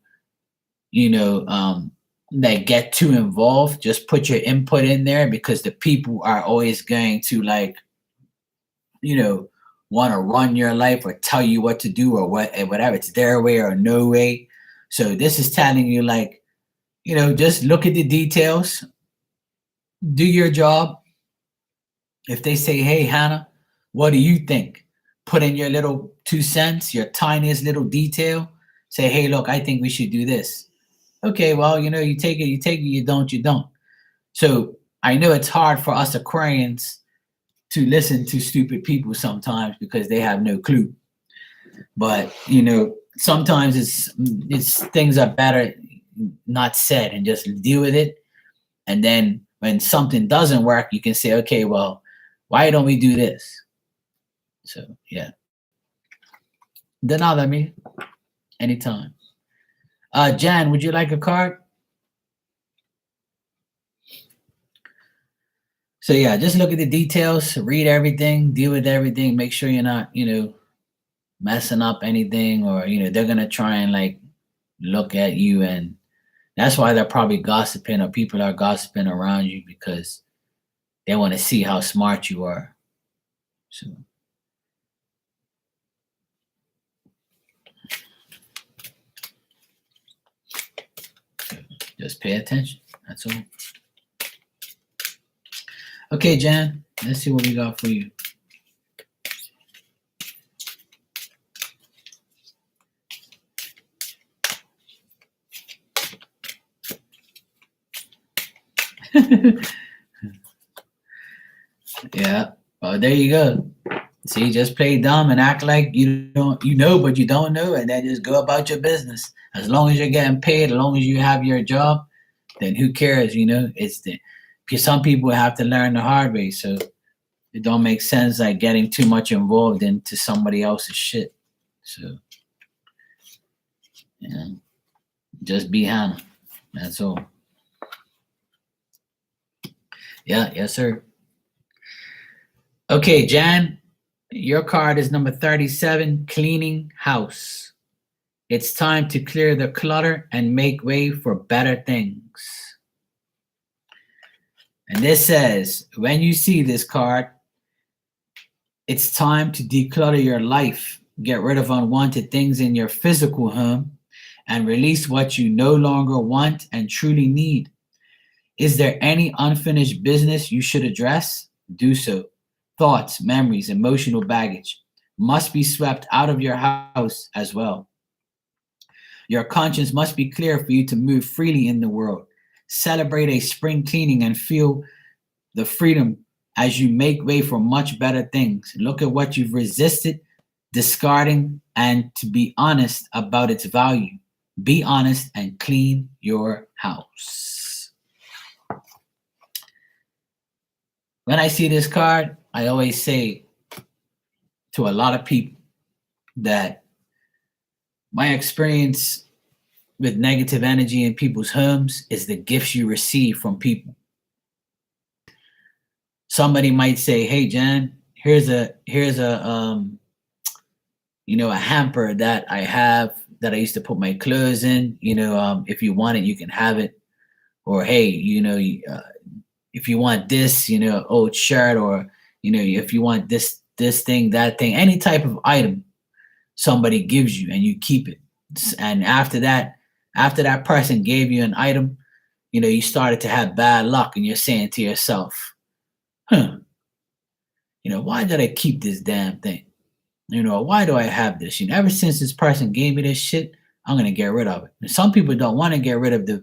that get too involved. Just put your input in there because the people are always going to want to run your life or tell you what to do or whatever. It's their way or no way. So this is telling you just look at the details, do your job. If they say, hey, Hannah, what do you think? Put in your little 2 cents, your tiniest little detail. Say, hey, look, I think we should do this. Okay, well, you take it, you don't. So I know it's hard for us Aquarians to listen to stupid people sometimes because they have no clue. But, sometimes it's things are better not said and just deal with it. And then when something doesn't work, you can say, okay, well, why don't we do this? So, yeah. Then I'll let me anytime. Jan, would you like a card? So yeah, just look at the details, read everything, deal with everything, make sure you're not, messing up anything, or they're gonna try and like look at you, and that's why they're probably gossiping, or people are gossiping around you, because they want to see how smart you are. So just pay attention. That's all. Okay, Jan, let's see what we got for you. Yeah. Oh, there you go. See, just play dumb and act like you don't, but you don't know, and then just go about your business. As long as you're getting paid, as long as you have your job, then who cares? It's the some people have to learn the hard way, so it don't make sense like getting too much involved into somebody else's shit. So, yeah, just be Hannah. That's all. Yeah, yes, sir. Okay, Jan, your card is number 37, cleaning house. It's time to clear the clutter and make way for better things. And this says, when you see this card, it's time to declutter your life, get rid of unwanted things in your physical home, and release what you no longer want and truly need. Is there any unfinished business you should address? Do so. Thoughts, memories, emotional baggage must be swept out of your house as well. Your conscience must be clear for you to move freely in the world. Celebrate a spring cleaning and feel the freedom as you make way for much better things. Look at what you've resisted, discarding, and to be honest about its value. Be honest and clean your house. When I see this card, I always say to a lot of people that my experience with negative energy in people's homes is the gifts you receive from people. Somebody might say, "Hey, Jan, here's a a hamper that I have that I used to put my clothes in. If you want it, you can have it." Or, "Hey, if you want this, old shirt, or if you want this thing, that thing, any type of item, somebody gives you and you keep it. And after that person gave you an item, you started to have bad luck, and you're saying to yourself, why did I keep this damn thing? Why do I have this? Ever since this person gave me this shit, I'm gonna get rid of it." And some people don't want to get rid of the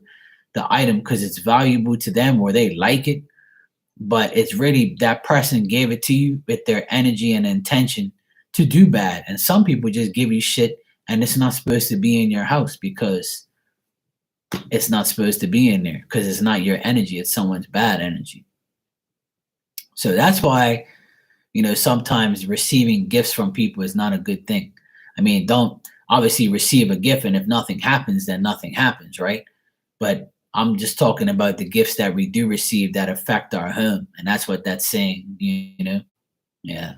item because it's valuable to them or they like it, but it's really that person gave it to you with their energy and intention to do bad. And some people just give you shit and it's not supposed to be in your house because it's not supposed to be in there, because it's not your energy, it's someone's bad energy. So that's why sometimes receiving gifts from people is not a good thing. I mean, don't obviously receive a gift, and if nothing happens, then nothing happens, right? But I'm just talking about the gifts that we do receive that affect our home, and that's what that's saying, Yeah.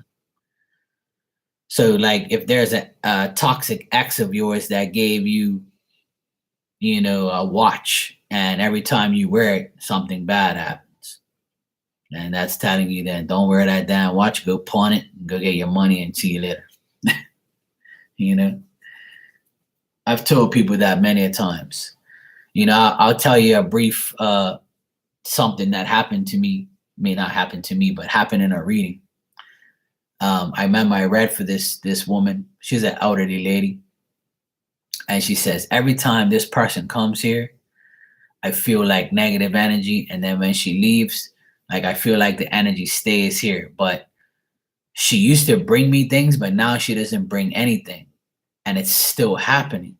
So, like, if there's a toxic ex of yours that gave you, a watch, and every time you wear it, something bad happens, and that's telling you then don't wear that damn watch, go pawn it, and go get your money, and see you later. I've told people that many a times. I'll tell you a brief something that happened to me, may not happen to me, but happened in a reading. I remember I read for this woman. She's an elderly lady, and she says every time this person comes here, I feel like negative energy, and then when she leaves, like I feel like the energy stays here. But she used to bring me things, but now she doesn't bring anything, and it's still happening.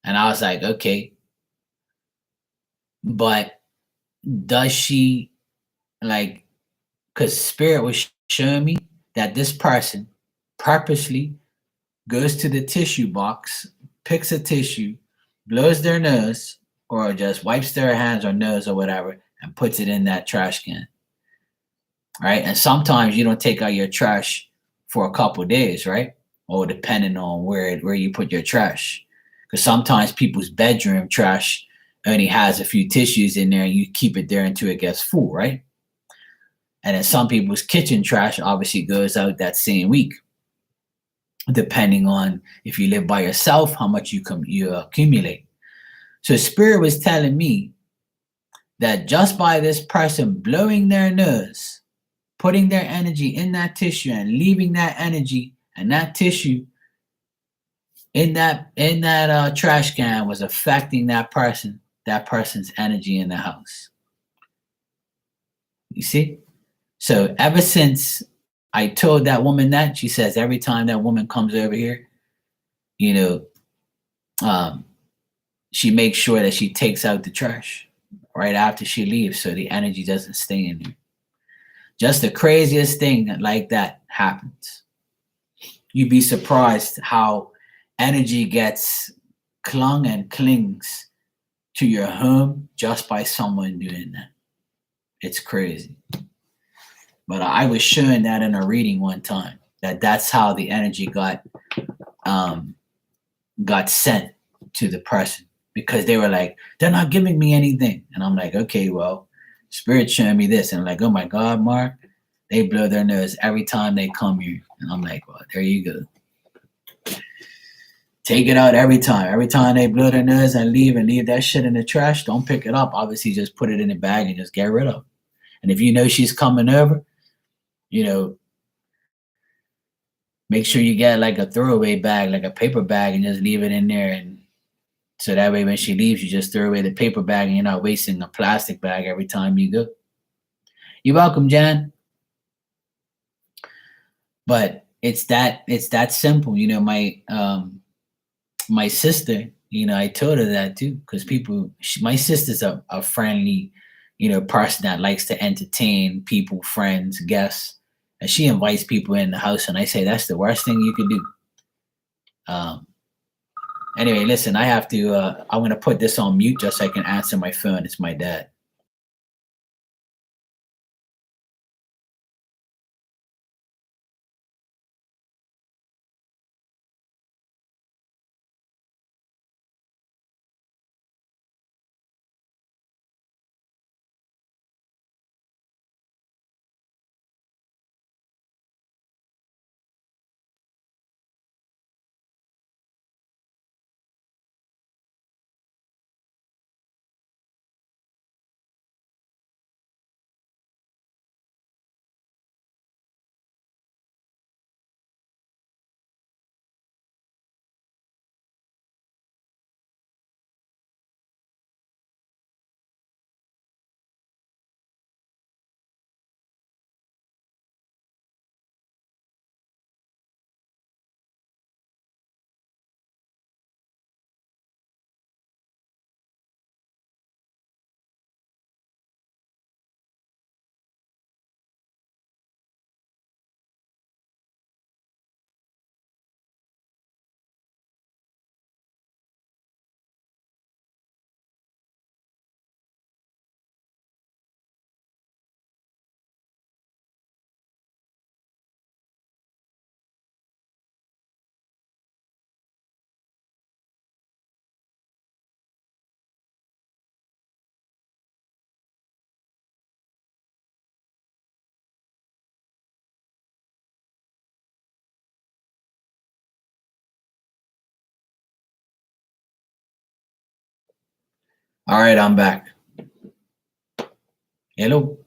And I was like, okay, but does she, like, because spirit was showing me that this person purposely goes to the tissue box, picks a tissue, blows their nose, or just wipes their hands or nose or whatever, and puts it in that trash can. right? And sometimes you don't take out your trash for a couple of days, right? Or depending on where you put your trash, because sometimes people's bedroom trash only has a few tissues in there, and you keep it there until it gets full, right? And then some people's kitchen trash obviously goes out that same week, depending on if you live by yourself, how much you accumulate. So Spirit was telling me that just by this person blowing their nose, putting their energy in that tissue and leaving that energy and that tissue in that trash can was affecting that person's energy in the house. You see? So ever since I told that woman that, she says every time that woman comes over here, you know, um, she makes sure that she takes out the trash right after she leaves so the energy doesn't stay in there. Just the craziest thing like that happens. You'd be surprised how energy gets clung and clings to your home just by someone doing that. It's crazy. But I was showing that in a reading one time that's how the energy um, got sent to the person, because they were like, they're not giving me anything, and I'm like, okay, well, Spirit showing me this, and I'm like, oh my God, Mark, they blow their nose every time they come here, and I'm like, well, there you go. Take it out every time. Every time they blow their nose and leave that shit in the trash, don't pick it up. Obviously, just put it in a bag and just get rid of it. And if you know she's coming over, you know, make sure you get like a throwaway bag, like a paper bag, and just leave it in there. And so that way, when she leaves, you just throw away the paper bag and you're not wasting a plastic bag every time you go. You're welcome, Jan. But it's that simple. You know, my sister, you know, I told her that too, because my sister's a friendly, you know, person that likes to entertain people, friends, guests, and she invites people in the house, and I say that's the worst thing you could do. Anyway, listen, I have to. I'm gonna put this on mute just so I can answer my phone. It's my dad. All right, I'm back. Hello.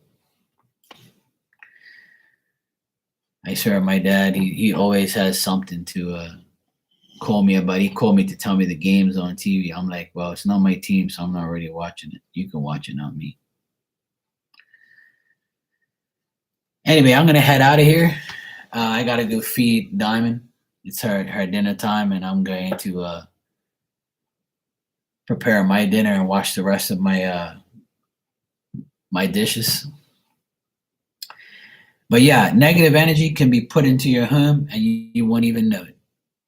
I swear, my dad, he always has something to call me about. He called me to tell me the game's on TV. I'm like, well, it's not my team, so I'm not really watching it. You can watch it, not me. Anyway, I'm gonna head out of here. I gotta go feed Diamond. It's her dinner time, and I'm going to prepare my dinner and wash the rest of my dishes. But yeah, negative energy can be put into your home and you won't even know it,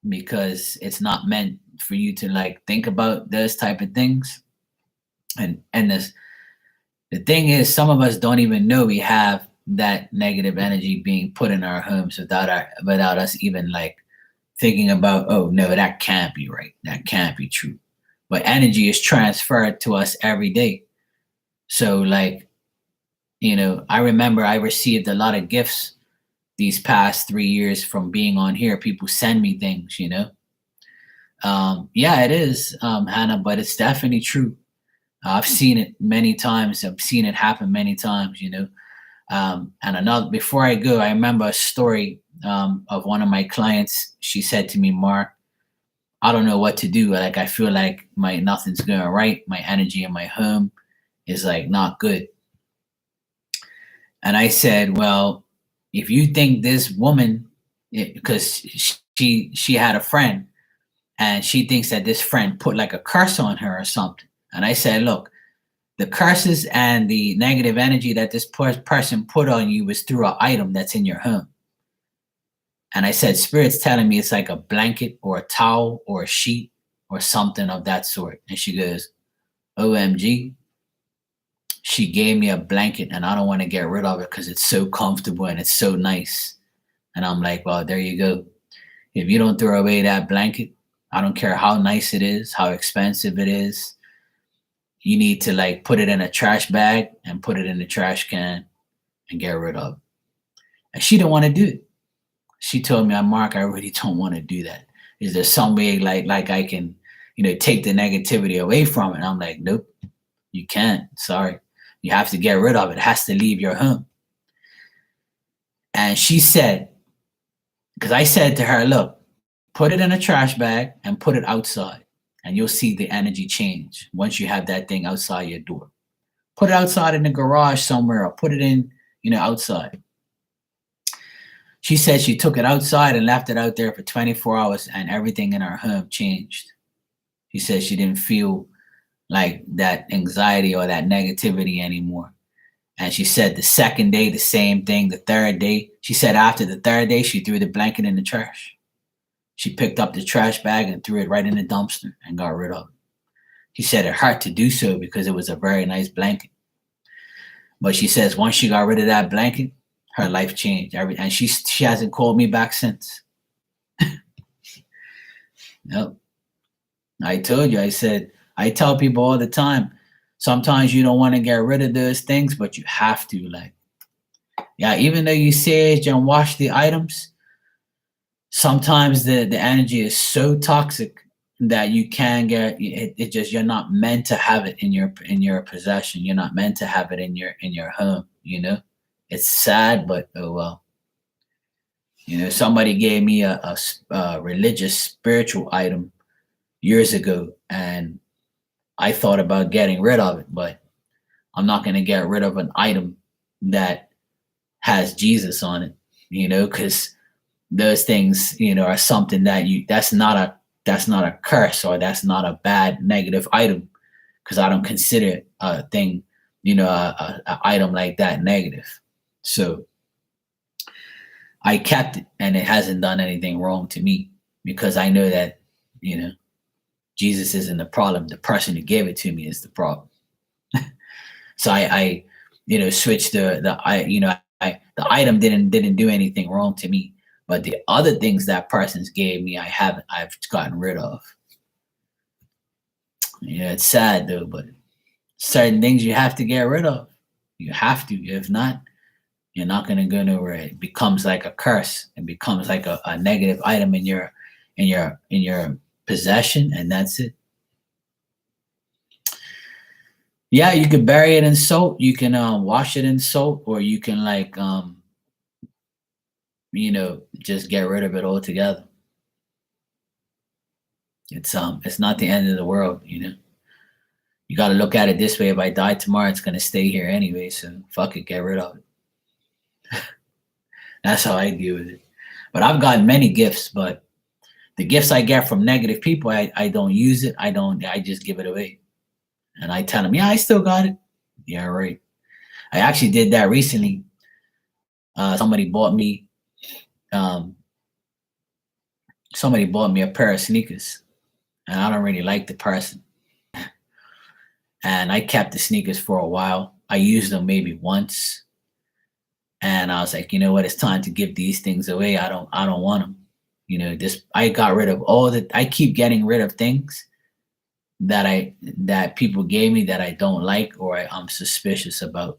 because it's not meant for you to like think about those type of things. And the thing is, some of us don't even know we have that negative energy being put in our homes without us even like thinking about, oh no, that can't be right. That can't be true. But energy is transferred to us every day. So like, I remember I received a lot of gifts these past 3 years from being on here. People send me things. Yeah, it is, Hannah, but it's definitely true. I've seen it many times. I've seen it happen many times. And another, before I go, I remember a story of one of my clients. She said to me, Mark, I don't know what to do. Like, I feel like nothing's going right. My energy in my home is like not good. And I said, well, if you think this woman, because she had a friend, and she thinks that this friend put like a curse on her or something. And I said, look, the curses and the negative energy that this person put on you was through an item that's in your home. And I said, Spirit's telling me it's like a blanket or a towel or a sheet or something of that sort. And she goes, OMG. She gave me a blanket and I don't want to get rid of it because it's so comfortable and it's so nice. And I'm like, well, there you go. If you don't throw away that blanket, I don't care how nice it is, how expensive it is. You need to like put it in a trash bag and put it in the trash can and get rid of it. And she didn't want to do it. She told me, Mark, I really don't want to do that. Is there some way like I can, take the negativity away from it? And I'm like, nope, you can't. Sorry. You have to get rid of it. It has to leave your home. And she said, because I said to her, look, put it in a trash bag and put it outside, and you'll see the energy change once you have that thing outside your door. Put it outside in the garage somewhere, or put it in, outside. She said she took it outside and left it out there for 24 hours, and everything in her home changed. She said she didn't feel like that anxiety or that negativity anymore. And she said the second day, the same thing. The third day, she said after the third day, she threw the blanket in the trash. She picked up the trash bag and threw it right in the dumpster and got rid of it. She said it hurt to do so because it was a very nice blanket. But she says once she got rid of that blanket, her life changed. And she hasn't called me back since. Nope. I told you, I said, I tell people all the time, sometimes you don't want to get rid of those things, but you have to. Like, yeah, even though you sage and wash the items, sometimes the energy is so toxic that you can get it. Just, you're not meant to have it in your possession. You're not meant to have it in your home. It's sad, but oh well. Somebody gave me a religious spiritual item years ago, and I thought about getting rid of it, but I'm not going to get rid of an item that has Jesus on it, because those things, are something that's not a curse, or that's not a bad negative item, because I don't consider a thing, a item like that negative. So I kept it, and it hasn't done anything wrong to me, because I know that, Jesus isn't the problem. The person who gave it to me is the problem. So I switched the item didn't do anything wrong to me, but the other things that person's gave me, I've gotten rid of. It's sad though, but certain things you have to get rid of. You have to. If not, you're not going to go nowhere. It becomes like a curse. It becomes like a negative item in your possession, and that's it. Yeah, you can bury it in salt. You can wash it in salt, or you can just get rid of it altogether. It's not the end of the world. You got to look at it this way. If I die tomorrow, it's going to stay here anyway. So fuck it, get rid of it. That's how I deal with it. But I've gotten many gifts, but the gifts I get from negative people, I don't use it. I just give it away. And I tell them, yeah, I still got it. Yeah, right. I actually did that recently. Somebody bought me a pair of sneakers, and I don't really like the person. And I kept the sneakers for a while. I used them maybe once. And I was like, you know what? It's time to give these things away. I don't want them. You know, I got rid of I keep getting rid of things that people gave me that I don't like or I'm suspicious about.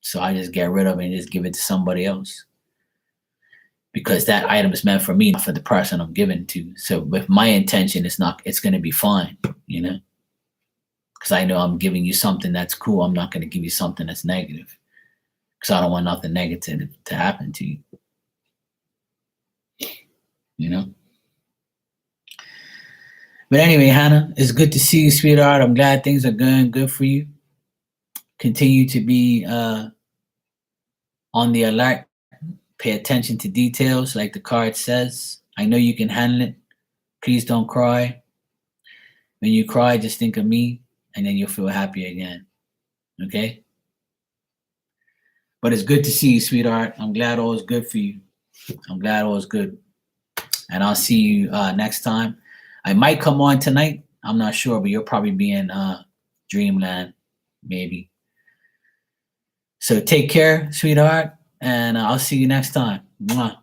So I just get rid of it and just give it to somebody else. Because that item is meant for me, not for the person I'm giving to. So with my intention, it's going to be fine, you know, because I know I'm giving you something that's cool. I'm not going to give you something that's negative because I don't want nothing negative to happen to you, you know. But anyway, Hannah, it's good to see you, sweetheart. I'm glad things are going good for you. Continue to be on the alert. Pay attention to details like the card says. I know you can handle it. Please don't cry. When you cry, just think of me and then you'll feel happy again. Okay? But it's good to see you, sweetheart. I'm glad all is good for you. I'm glad all is good. And I'll see you next time. I might come on tonight. I'm not sure, but you'll probably be in Dreamland, maybe. So take care, sweetheart. And I'll see you next time. Mwah.